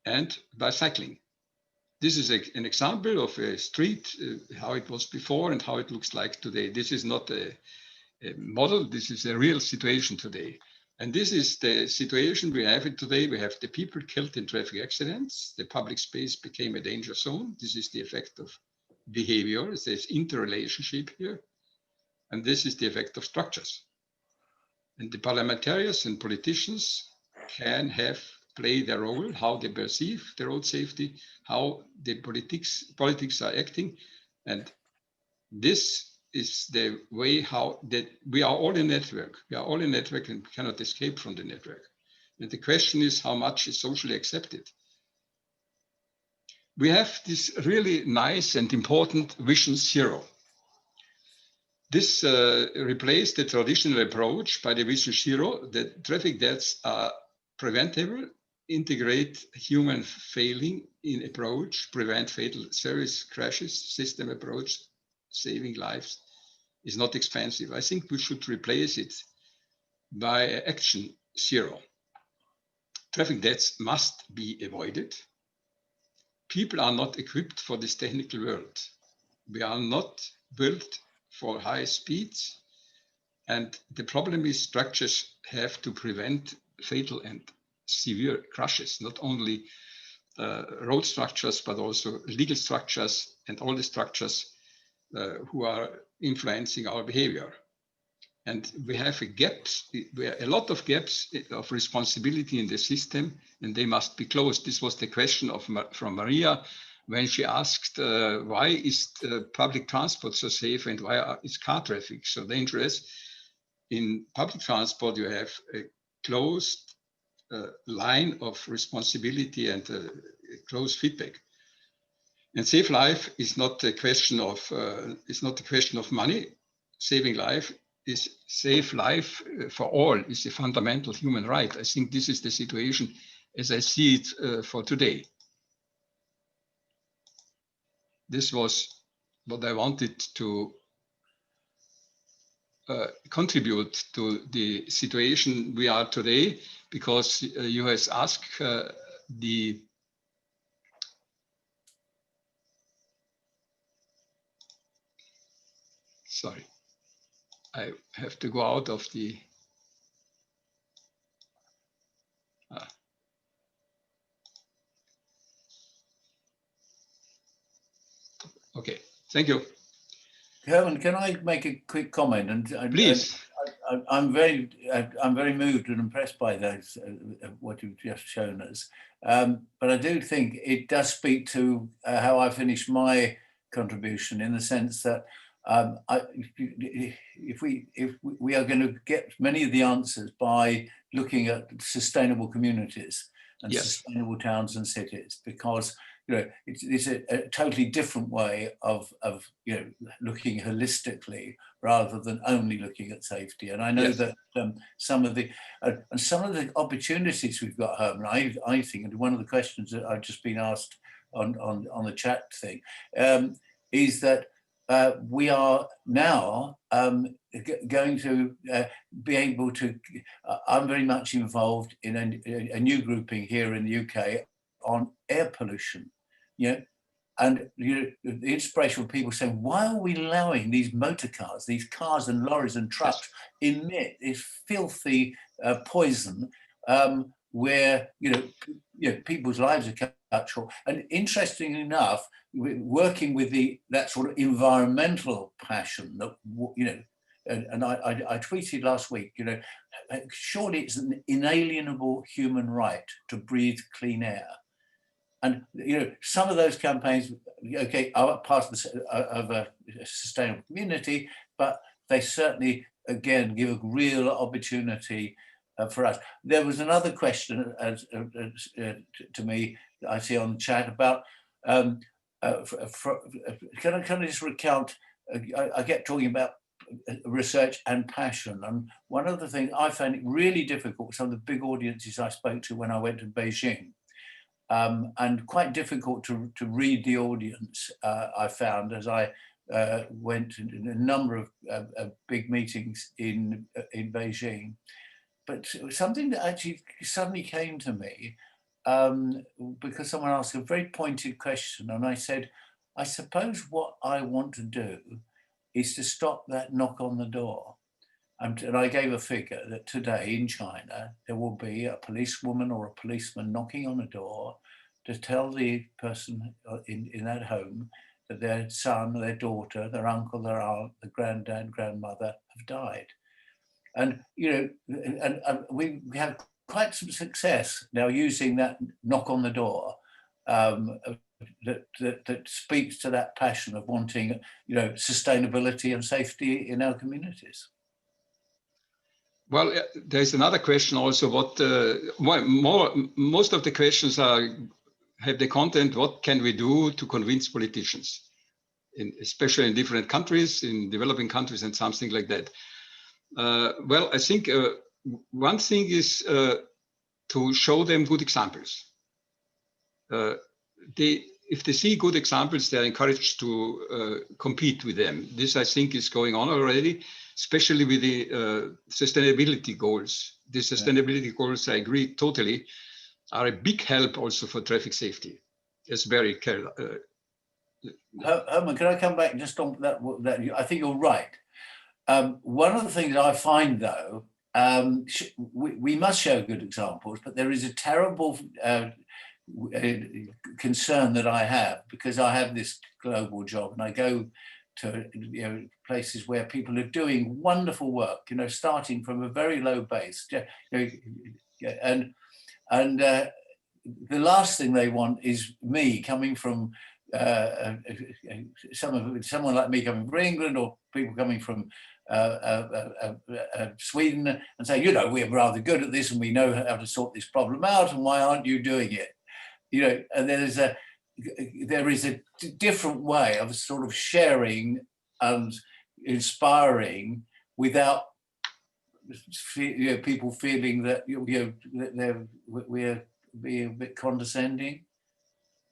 and by cycling. This is an example of a street, how it was before and how it looks like today. This is not a model, this is a real situation today. And this is the situation we have it today. We have the people killed in traffic accidents. The public space became a danger zone. This is the effect of behavior. There's interrelationship here. And this is the effect of structures. And the parliamentarians and politicians can play their role, how they perceive the road safety, how the politics are acting. And this is the way how that we are all in network. We are all in network and cannot escape from the network. And the question is how much is socially accepted. We have this really nice and important Vision Zero. This replaced the traditional approach by the Vision Zero that traffic deaths are preventable integrate human failing in approach, prevent fatal service crashes, system approach, saving lives is not expensive. I think we should replace it by action zero. Traffic deaths must be avoided. People are not equipped for this technical world. We are not built for high speeds. And the problem is structures have to prevent fatal and severe crashes, not only road structures, but also legal structures and all the structures who are influencing our behavior. And we have a lot of gaps of responsibility in the system, and they must be closed. This was the question from Maria when she asked, why is public transport so safe and why is car traffic so dangerous? In public transport, you have a closed line of responsibility and close feedback. And save life is not a question of money. Saving life is save life for all is a fundamental human right. I think this is the situation as I see it for today. This was what I wanted to contribute to the situation we are today, because you have asked sorry, I have to go out of the okay, thank you. Hermann, can I make a quick comment? And please. I'm very moved and impressed by those what you've just shown us. But I do think it does speak to how I finished my contribution, in the sense that if we are going to get many of the answers by looking at sustainable communities and sustainable towns and cities, because it's a totally different way of looking holistically rather than only looking at safety. And I know that some of the opportunities we've got, Hermann, I think, and one of the questions that I've just been asked on the chat thing, is that we are now going to be able to, I'm very much involved in a new grouping here in the UK on air pollution, and the inspiration of people saying, why are we allowing these motor cars, these cars and lorries and trucks emit this filthy poison where people's lives are cut short? And interestingly enough, working with that sort of environmental passion that and I tweeted last week, surely it's an inalienable human right to breathe clean air. And some of those campaigns, are part of a sustainable community, but they certainly, again, give a real opportunity for us. There was another question to me that I see on the chat about, can I just recount, I kept talking about research and passion, and one of the things I found it really difficult, some of the big audiences I spoke to when I went to Beijing, and quite difficult to read the audience, I found, as I went in a number of big meetings in Beijing. But something that actually suddenly came to me, because someone asked a very pointed question, and I said, I suppose what I want to do is to stop that knock on the door. And I gave a figure that today in China, there will be a policewoman or a policeman knocking on a door to tell the person in that home that their son, their daughter, their uncle, their aunt, their granddad, grandmother have died. And, and we have quite some success now using that knock on the door that speaks to that passion of wanting, sustainability and safety in our communities. Well, there's another question also. Most of the questions have the content, what can we do to convince politicians, especially in different countries, in developing countries and something like that. Well, I think one thing is to show them good examples. If they see good examples, they're encouraged to compete with them. This, I think, is going on already, especially with the sustainability goals. The sustainability goals, I agree totally, are a big help also for traffic safety. It's very Hermann, can I come back just on that? I think you're right. One of the things I find, though, we must show good examples, but there is a terrible concern that I have, because I have this global job and I go to places where people are doing wonderful work, starting from a very low base, and the last thing they want is me coming from someone like me coming from England, or people coming from Sweden, and say, we're rather good at this and we know how to sort this problem out, and why aren't you doing it? And there is a different way of sort of sharing and inspiring without people feeling that we're being a bit condescending.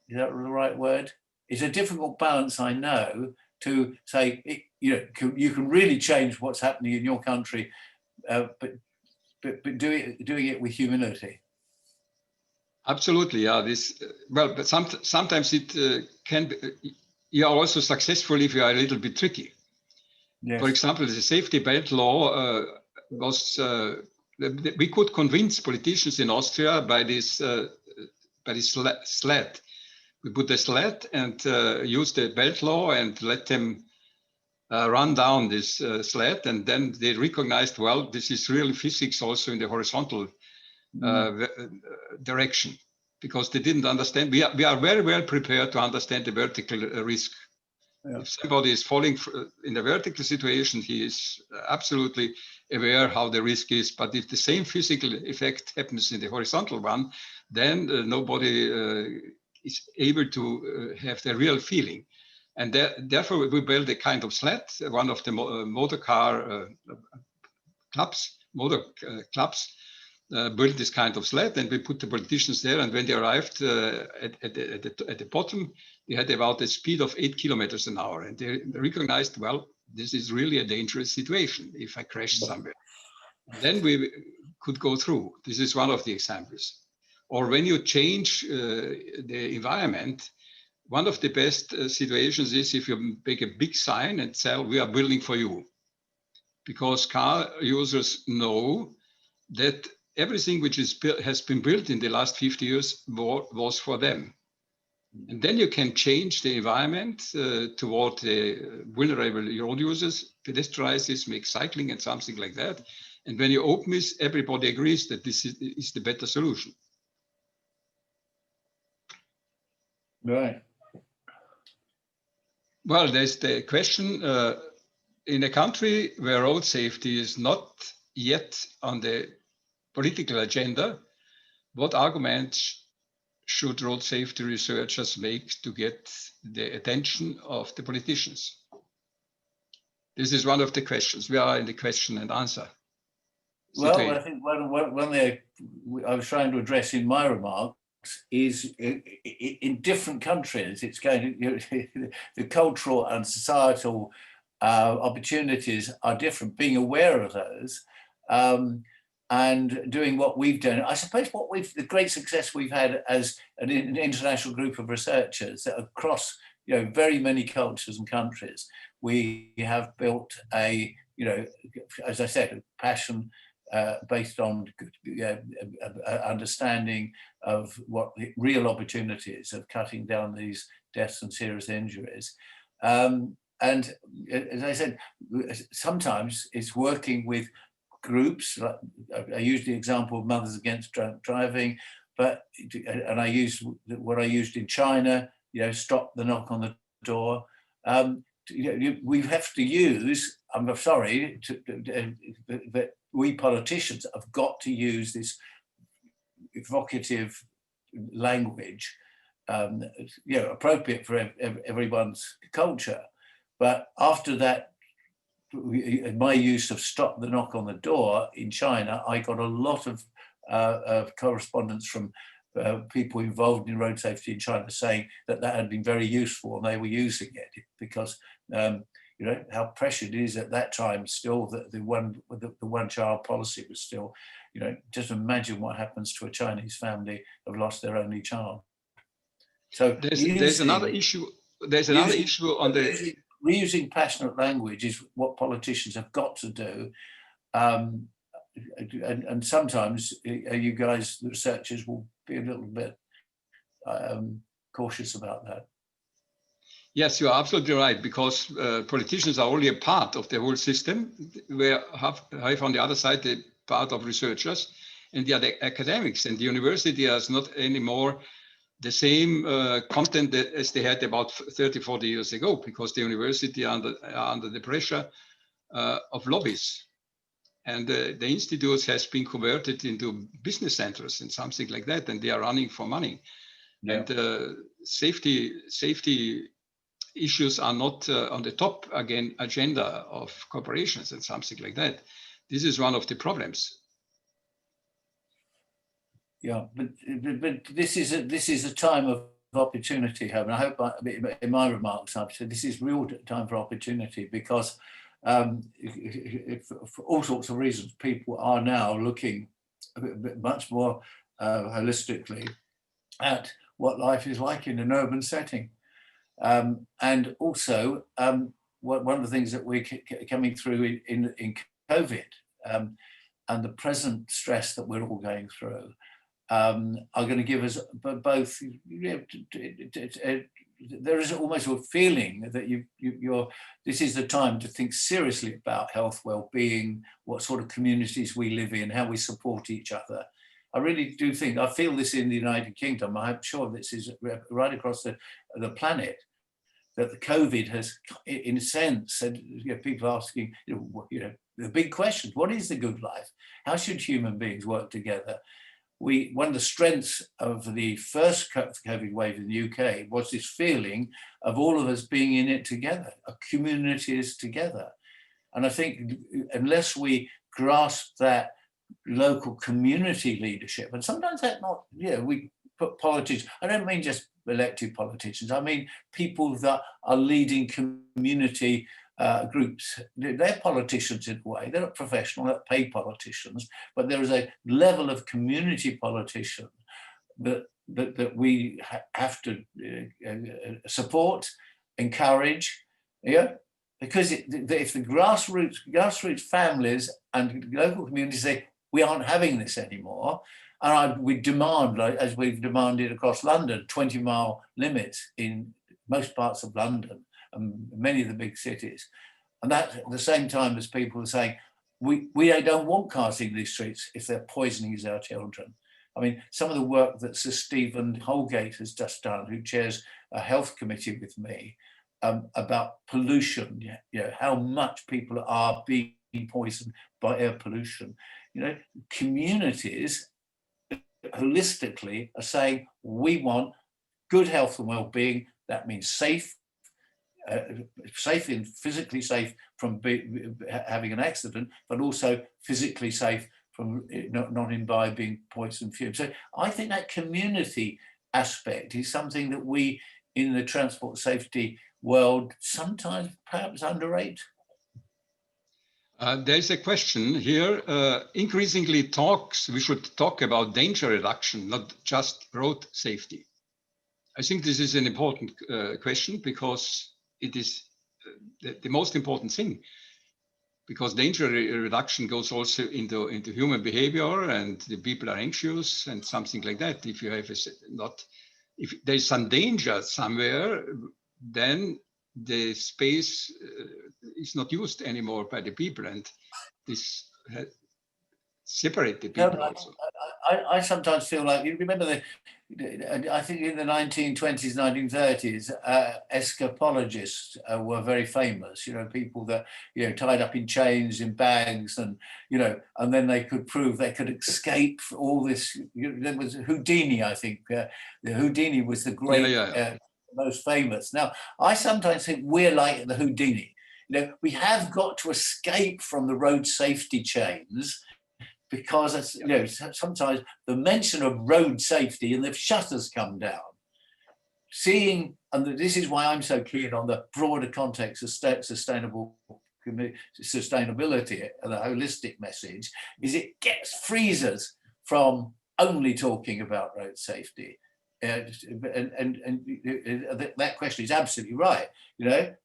Is that the right word? It's a difficult balance, I know, to say, you can really change what's happening in your country, but doing it with humility. Absolutely, yeah. But sometimes it can be. You are also successful if you are a little bit tricky. Yes. For example, the safety belt law was. We could convince politicians in Austria by this sled. We put a sled and use the belt law and let them run down this sled, and then they recognized, well, this is really physics also in the horizontal direction, because they didn't understand. We are very well prepared to understand the vertical risk. Yeah. If somebody is falling in a vertical situation, he is absolutely aware how the risk is. But if the same physical effect happens in the horizontal one, then nobody is able to have the real feeling. And therefore, we built a kind of sled. One of the motor clubs built this kind of sled, and we put the politicians there. And when they arrived at the bottom, they had about a speed of 8 kilometers an hour. And they recognized, well, this is really a dangerous situation if I crash somewhere. And then we could go through. This is one of the examples. Or when you change the environment, one of the best situations is if you make a big sign and tell, we are building for you. Because car users know that everything which has been built in the last 50 years was for them. And then you can change the environment toward the vulnerable road users, pedestrians, make cycling and something like that. And when you open this, everybody agrees that this is the better solution. Right. Well, there's the question, in a country where road safety is not yet on the political agenda, what arguments should road safety researchers make to get the attention of the politicians? This is one of the questions. We are in the question and answer situation. Well, I think one I was trying to address in my remarks is in different countries, it's going to, the cultural and societal opportunities are different. Being aware of those and doing what we've done. I suppose the great success we've had as an international group of researchers across very many cultures and countries. We have built a, as I said, a passion based on understanding of what the real opportunities of cutting down these deaths and serious injuries. And as I said, sometimes it's working with groups. I use the example of Mothers Against Drunk Driving, and I used what I used in China, stop the knock on the door. We have to use, I'm sorry, but we politicians have got to use this evocative language, appropriate for everyone's culture. But after that, my use of stop the knock on the door in China, I got a lot of correspondence from people involved in road safety in China saying that that had been very useful and they were using it because you know how pressured it is at that time still that the one child policy was still, you know, just imagine what happens to a Chinese family who've lost their only child. So there's another issue. There's another issue on the reusing passionate language is what politicians have got to do. And sometimes you guys, the researchers, will be a little bit cautious about that. Yes, you are absolutely right, because politicians are only a part of the whole system. We have on the other side the part of researchers, and the other academics, and the university is not anymore the same content as they had about 30, 40 years ago, because the university are under the pressure of lobbies. And the institutes has been converted into business centers and something like that, and they are running for money. Yeah. And safety issues are not on the top agenda of corporations and something like that. This is one of the problems. Yeah, but this is a time of opportunity, Hermann. I hope in my remarks I've said this is real time for opportunity, because for all sorts of reasons, people are now looking much more holistically at what life is like in an urban setting. And also, one of the things that we're coming through in COVID and the present stress that we're all going through are going to give us both, there is almost a feeling that this is the time to think seriously about health, well-being, what sort of communities we live in, how we support each other. I really do think, I feel this in the United Kingdom, I'm sure this is right across the planet, that the COVID has, in a sense, said, people asking, the big questions, what is the good life? How should human beings work together? One of the strengths of the first COVID wave in the UK was this feeling of all of us being in it together, a community is together. And I think unless we grasp that local community leadership, and sometimes that's not, we put politicians, I don't mean just elected politicians, I mean people that are leading community groups. They're politicians in a way, they're not professional, they're paid politicians, but there is a level of community politician that we have to support, encourage, because if the grassroots families and local communities say, we aren't having this anymore, and we demand, as we've demanded across London, 20-mile limits in most parts of London and many of the big cities. And that at the same time as people are saying, we don't want cars in these streets if they're poisoning our children. I mean, some of the work that Sir Stephen Holgate has just done, who chairs a health committee with me, about pollution, how much people are being poisoned by air pollution. Communities holistically are saying, we want good health and well-being. That means safe and physically safe from having an accident, but also physically safe from not imbibing poison fumes. So I think that community aspect is something that we in the transport safety world sometimes perhaps underrate. There's a question here. Increasingly we should talk about danger reduction, not just road safety. I think this is an important question, because it is the most important thing, because danger reduction goes also into human behavior, and the people are anxious and something like that. If you have if there's some danger somewhere, then the space is not used anymore by the people, and this separate the people also. I sometimes feel like, you remember I think in the 1920s, 1930s, escapologists were very famous, people that, tied up in chains, in bags, and, and then they could prove they could escape all this. There was Houdini, I think. Houdini was the great, most famous. Now, I sometimes think we're like the Houdini. We have got to escape from the road safety chains, because it's, you know, sometimes the mention of road safety and the shutters come down. Seeing, and this is why I'm so keen on the broader context of sustainability and the holistic message, is it freezes from only talking about road safety. And that question is absolutely right. You know,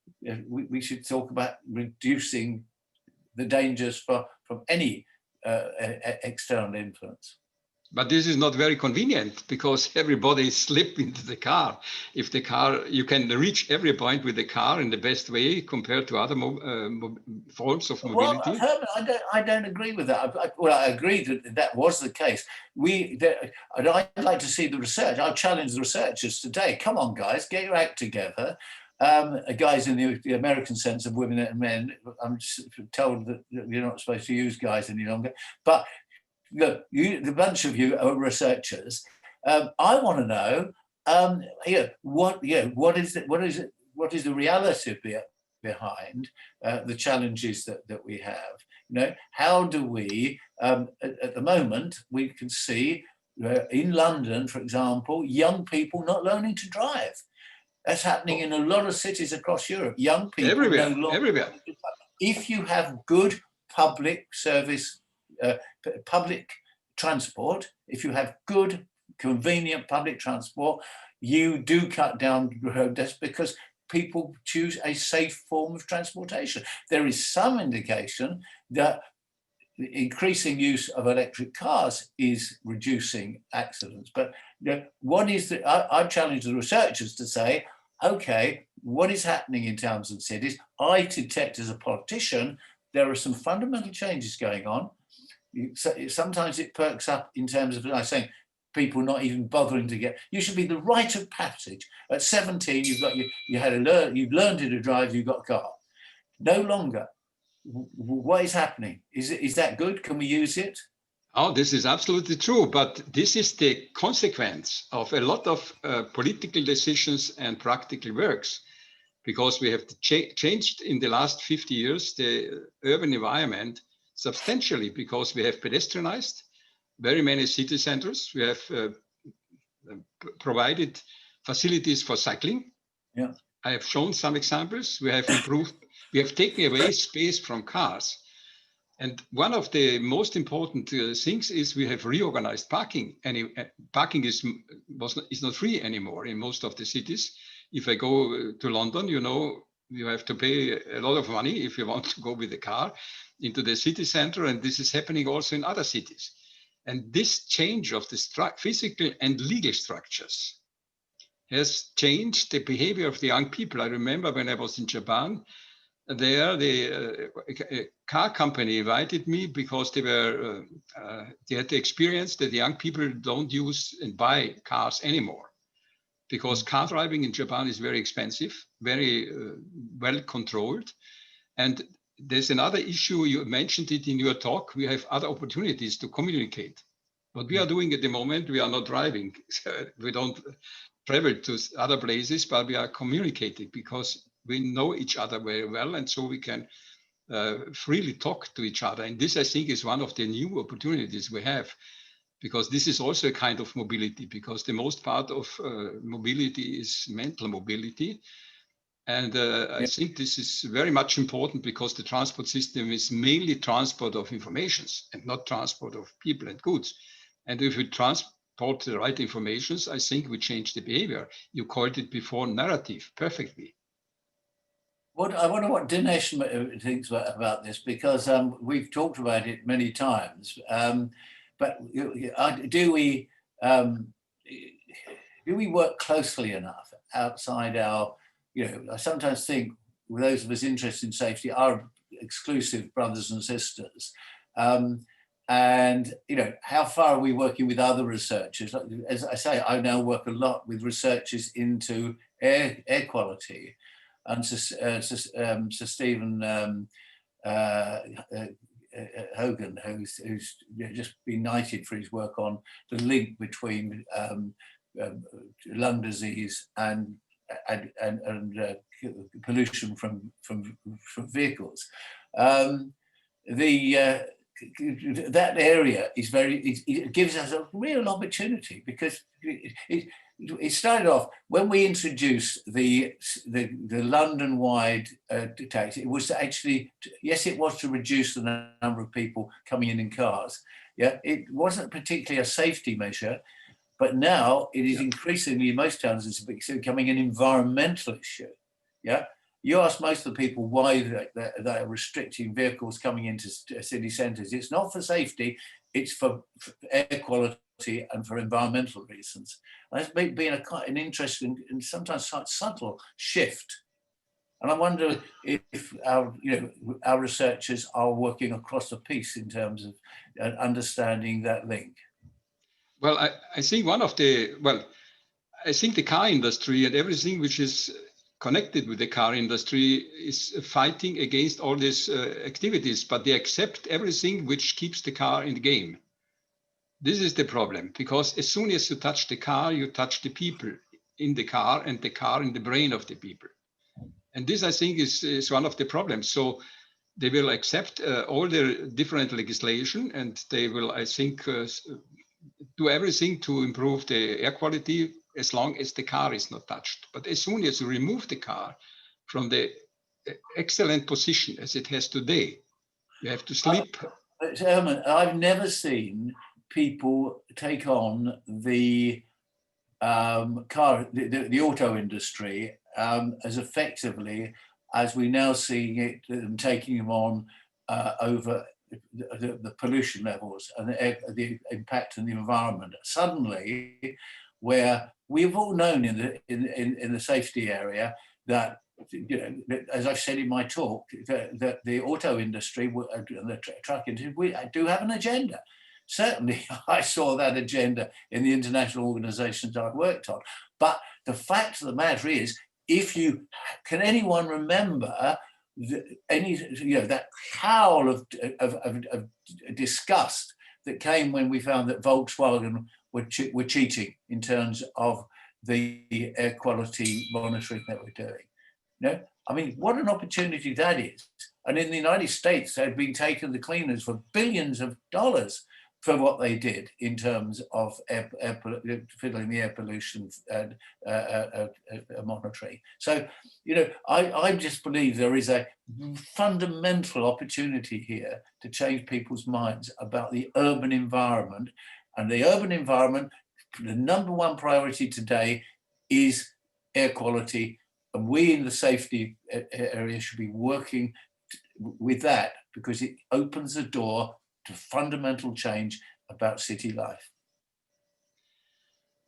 we should talk about reducing the dangers from any external influence. But this is not very convenient because everybody slips into the car. If the car, you can reach every point with the car in the best way compared to other forms of mobility. Well, Herman, I don't agree with that. I agree that was the case. I'd like to see the research. I'll challenge the researchers today. Come on, guys, get your act together. Guys in the American sense of women and men. I'm told that you're not supposed to use guys any longer, but look, the bunch of you are researchers. I want to know, what is the reality behind the challenges that we have? You know, how do we? At the moment, we can see in London, for example, young people not learning to drive. That's happening in a lot of cities across Europe. Young people everywhere. If you have good public service. Public transport, if you have good, convenient public transport, you do cut down road deaths because people choose a safe form of transportation. There is some indication that increasing use of electric cars is reducing accidents. But you know, what is I challenge the researchers to say, okay, what is happening in towns and cities? I detect as a politician, there are some fundamental changes going on. Sometimes it perks up in terms of, like saying, people not even bothering to get. You should be the rite of passage. At 17, you've learned to drive, you've got a car. No longer. What is happening? Is that good? Can we use it? Oh, this is absolutely true. But this is the consequence of a lot of political decisions and practical works, because we have changed in the last 50 years the urban environment substantially, because we have pedestrianized very many city centers. We have provided facilities for cycling. Yeah, I have shown some examples. We have improved, we have taken away space from cars. And one of the most important things is we have reorganized parking. Parking is not free anymore in most of the cities. If I go to London, you know, you have to pay a lot of money if you want to go with the car into the city center. And this is happening also in other cities. And this change of the physical and legal structures has changed the behavior of the young people. I remember when I was in Japan, there the car company invited me because they had the experience that the young people don't use and buy cars anymore, because car driving in Japan is very expensive, very well controlled. And there's another issue, you mentioned it in your talk, we have other opportunities to communicate. What we are doing at the moment, we are not driving. We don't travel to other places, but we are communicating because we know each other very well. And so we can freely talk to each other. And this, I think, is one of the new opportunities we have, because this is also a kind of mobility, because the most part of mobility is mental mobility. And I think this is very much important, because the transport system is mainly transport of informations and not transport of people and goods. And if we transport the right informations, I think we change the behavior. You called it before narrative perfectly. I wonder what Dinesh thinks about this, because we've talked about it many times. But do we work closely enough outside our, I sometimes think those of us interested in safety are exclusive brothers and sisters. And, how far are we working with other researchers? As I say, I now work a lot with researchers into air quality. And Sir Stephen Hogan, who's just been knighted for his work on the link between lung disease and pollution from vehicles. that area is it gives us a real opportunity, because it started off when we introduced the London-wide tax. It was to actually, yes, it was to reduce the number of people coming in cars. Yeah, it wasn't particularly a safety measure, but now it is increasingly, in most towns, it's becoming an environmental issue. Yeah. You ask most of the people why they're restricting vehicles coming into city centres. It's not for safety, it's for air quality and for environmental reasons. And it's been quite an interesting and sometimes quite subtle shift. And I wonder if our researchers are working across the piece in terms of understanding that link. Well, I think I think the car industry and everything which is connected with the car industry is fighting against all these activities, but they accept everything which keeps the car in the game. This is the problem, because as soon as you touch the car, you touch the people in the car and the car in the brain of the people. And this, I think, is one of the problems. So they will accept all the different legislation, and they will, I think, do everything to improve the air quality as long as the car is not touched. But as soon as you remove the car from the excellent position as it has today, you have to sleep. Hermann, I've never seen people take on the the auto industry as effectively as we now see it taking them on over the pollution levels and the impact on the environment. Suddenly, where we've all known in the safety area that, as I've said in my talk, that the auto industry and the truck industry, we do have an agenda. Certainly, I saw that agenda in the international organizations I've worked on. But the fact of the matter is, can anyone remember that howl of disgust that came when we found that Volkswagen were cheating in terms of the air quality monitoring that we're doing? I mean, what an opportunity that is. And in the United States, they've been taking the cleaners for billions of dollars for what they did in terms of fiddling the air pollution and monitoring. So, I just believe there is a fundamental opportunity here to change people's minds about the urban environment. And the urban environment, the number one priority today is air quality. And we in the safety area should be working with that, because it opens the door to fundamental change about city life.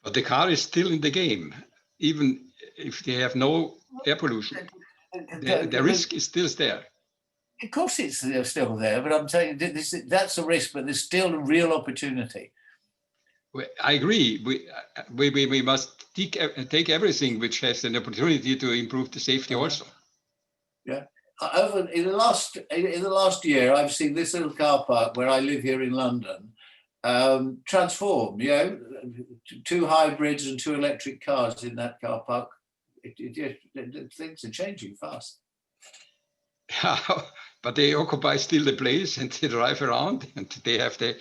But the car is still in the game, even if they have no air pollution. The risk is still there. Of course it's still there, but I'm saying that's a risk, but there's still a real opportunity. I agree. We must take everything which has an opportunity to improve the safety also. Yeah. In the last year, I've seen this little car park where I live here in London transform. 2 hybrids and 2 electric cars in that car park. Things are changing fast. But they occupy still the place and they drive around and they have the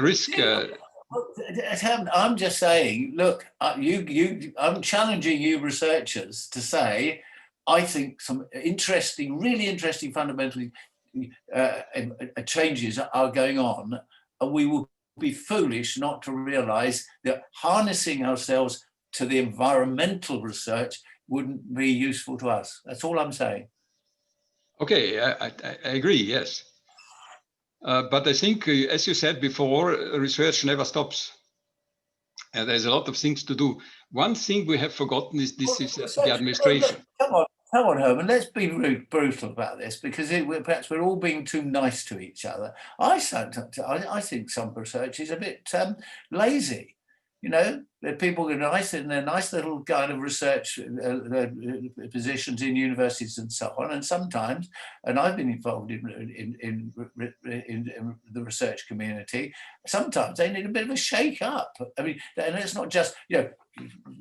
risk. I'm just saying, look, I'm challenging you researchers to say, I think some really interesting fundamental changes are going on, and we will be foolish not to realize that harnessing ourselves to the environmental research wouldn't be useful to us. That's all I'm saying. Okay, I agree, yes. But I think, as you said before, research never stops. And there's a lot of things to do. One thing we have forgotten is the administration. Come on, Hermann, let's be brutal about this, because perhaps we're all being too nice to each other. I think some research is a bit lazy. That people are nice in their nice little kind of research positions in universities and so on. And sometimes, and I've been involved in the research community, sometimes they need a bit of a shake up. I mean, and it's not just,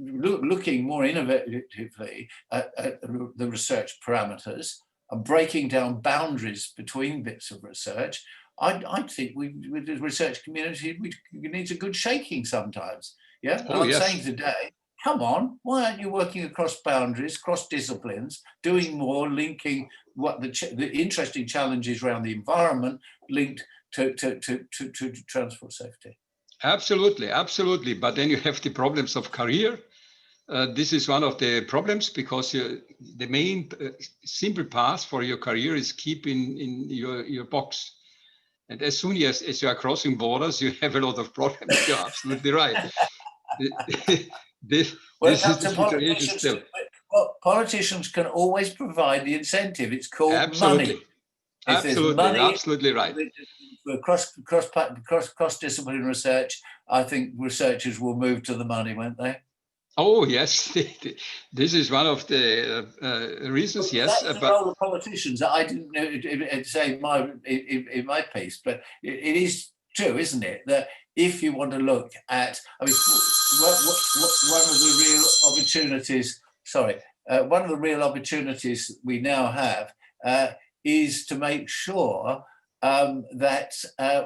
looking more innovatively at the research parameters and breaking down boundaries between bits of research, I think with the research community, we needs a good shaking sometimes. Yeah, and Oh, I'm yes. saying today, come on, why aren't you working across boundaries, cross disciplines, doing more, linking what the interesting challenges around the environment linked to transport safety? Absolutely, absolutely. But then you have the problems of career. This is one of the problems, because the main simple path for your career is keeping in your box. And as soon as you are crossing borders, you have a lot of problems. You're absolutely right. This Well, is the to situation politicians, still. well, politicians can always provide the incentive. It's called Absolutely. money. If there's Absolutely, money absolutely right. for cross-discipline research, I think researchers will move to the money, won't they? Oh, yes. This is one of the reasons, yes. That's the But role of politicians. I didn't say in my piece, but it is true, isn't it? That if you want to look at, I mean, one of the real opportunities, one of the real opportunities we now have is to make sure that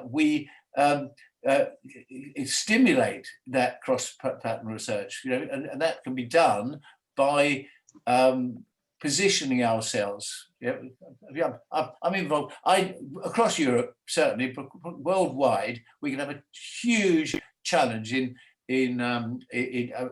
we stimulate that cross-pattern research, and that can be done by positioning ourselves. I'm involved. Across Europe, certainly, but worldwide, we can have a huge challenge in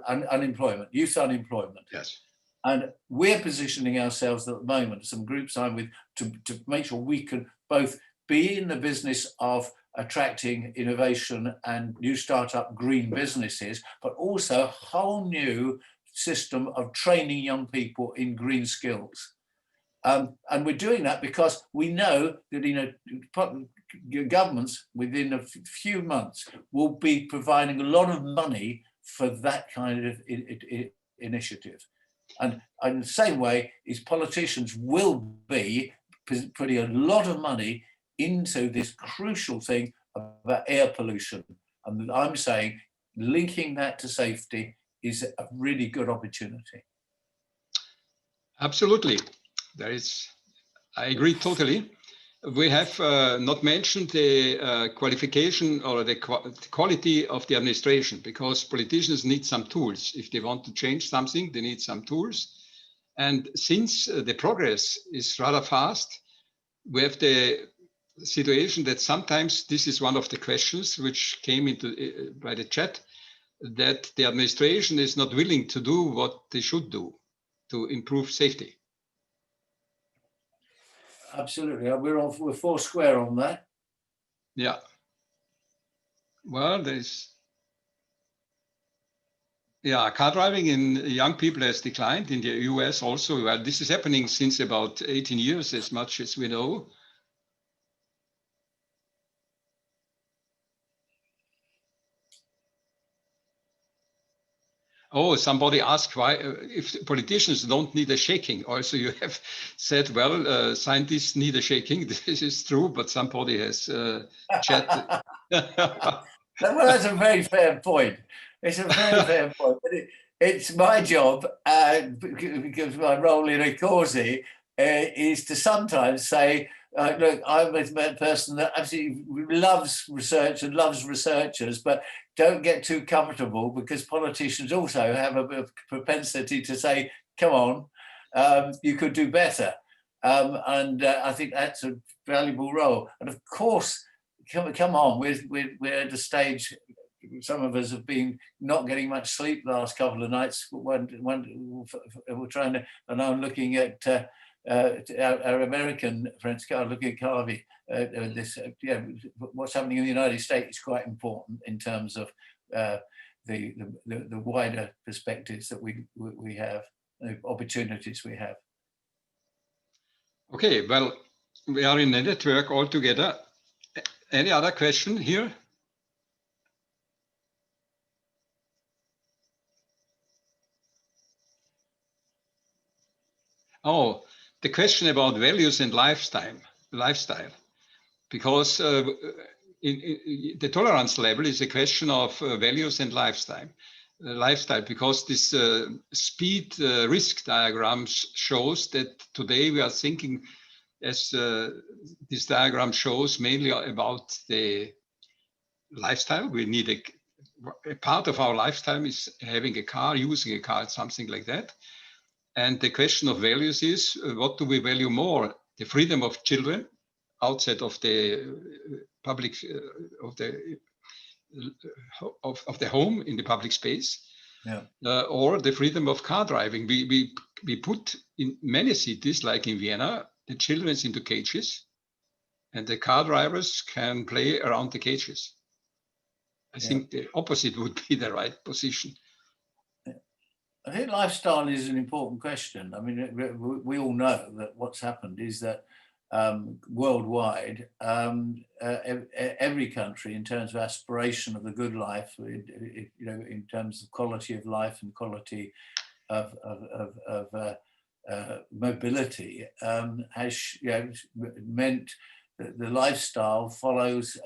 unemployment, youth unemployment. yes. And we're positioning ourselves at the moment, some groups I'm with, to make sure we can both be in the business of attracting innovation and new startup green businesses, but also a whole new system of training young people in green skills. And we're doing that because we know that governments within a few months will be providing a lot of money for that kind of initiative. And in the same way, is politicians will be putting a lot of money into this crucial thing about air pollution. And I'm saying linking that to safety is a really good opportunity. Absolutely. I agree totally. We have not mentioned the qualification or the quality of the administration, because politicians need some tools. If they want to change something, they need some tools. And since the progress is rather fast, we have the situation that sometimes this is one of the questions which came into by the chat, that the administration is not willing to do what they should do to improve safety. Absolutely, we're four square on that. Yeah. Well, car driving in young people has declined in the US also. Well, this is happening since about 18 years, as much as we know. Oh, somebody asked why, if politicians don't need a shaking. Also, you have said, well, scientists need a shaking. This is true, but somebody has chatted. Well, that's a very fair point. It's a very fair point. But it's my job, because my role in ICoRSI is to sometimes say, look, I'm a person that absolutely loves research and loves researchers, but don't get too comfortable, because politicians also have a bit of propensity to say, come on, you could do better. And I think that's a valuable role. And of course, come on, we're at a stage, some of us have been not getting much sleep the last couple of nights. We're trying to, and I'm looking at our American friends, looking at Carvey. What's happening in the United States is quite important in terms of the wider perspectives that we have, the opportunities we have. Okay, well, we are in a network all together. Any other question here? Oh, the question about values and lifestyle, because the tolerance level is a question of values and lifestyle, because this speed risk diagram shows that today we are thinking as this diagram shows, mainly about the lifestyle. We need a part of our lifetime is having a car, using a car, something like that. And the question of values is, what do we value more? The freedom of children outside of the public, of the home in the public space, or the freedom of car driving. We put in many cities, like in Vienna, the children into cages, and the car drivers can play around the cages. I think the opposite would be the right position. I think lifestyle is an important question. I mean, we all know that what's happened is that worldwide, every country, in terms of aspiration of the good life, in terms of quality of life and quality of mobility, has meant that the lifestyle follows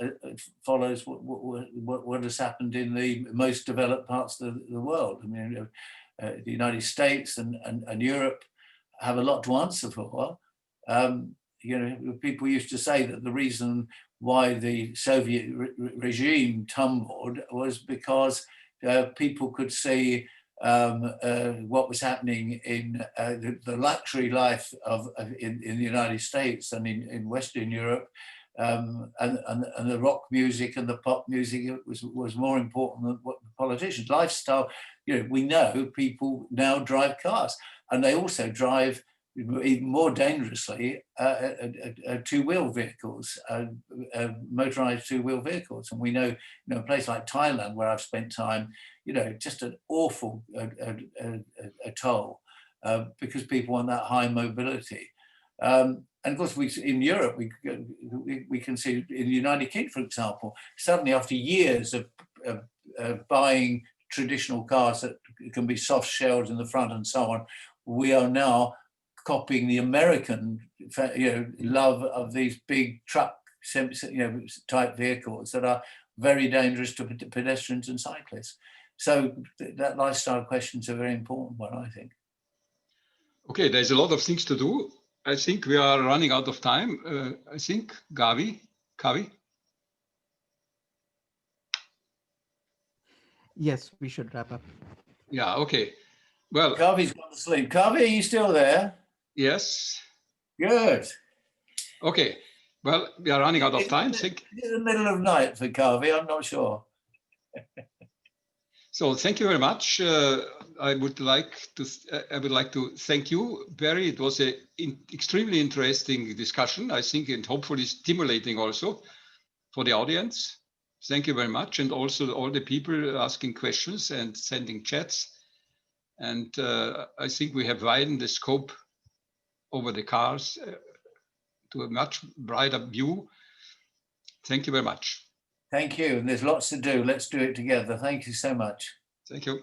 what has happened in the most developed parts of the world. I mean, the United States and Europe have a lot to answer for. People used to say that the reason why the Soviet regime tumbled was because people could see what was happening in the luxury life in the United States and in Western Europe, and the rock music and the pop music was more important than what the politicians. Lifestyle, we know people now drive cars, and they also drive even more dangerously two-wheel vehicles, motorized two-wheel vehicles. And we know, a place like Thailand, where I've spent time, just an awful toll because people want that high mobility. And of course, in Europe, we can see in the United Kingdom, for example, suddenly after years of buying traditional cars that can be soft shelled in the front and so on, we are now copying the American, love of these big truck, type vehicles that are very dangerous to pedestrians and cyclists. So that lifestyle question is a very important one, I think. Okay, there's a lot of things to do. I think we are running out of time. I think, Kavi? Yes, we should wrap up. Yeah, okay. Well, Kavi's gone to sleep. Kavi, are you still there? Yes. Good. Okay. Well, we are running out of time. It's in the middle of night for Kavi, I'm not sure. So thank you very much. I would like to thank you, Barry. It was an extremely interesting discussion, I think, and hopefully stimulating also for the audience. Thank you very much, and also all the people asking questions and sending chats. And I think we have widened the scope over the cars to a much brighter view. Thank you very much. Thank you. And there's lots to do. Let's do it together. Thank you so much. Thank you.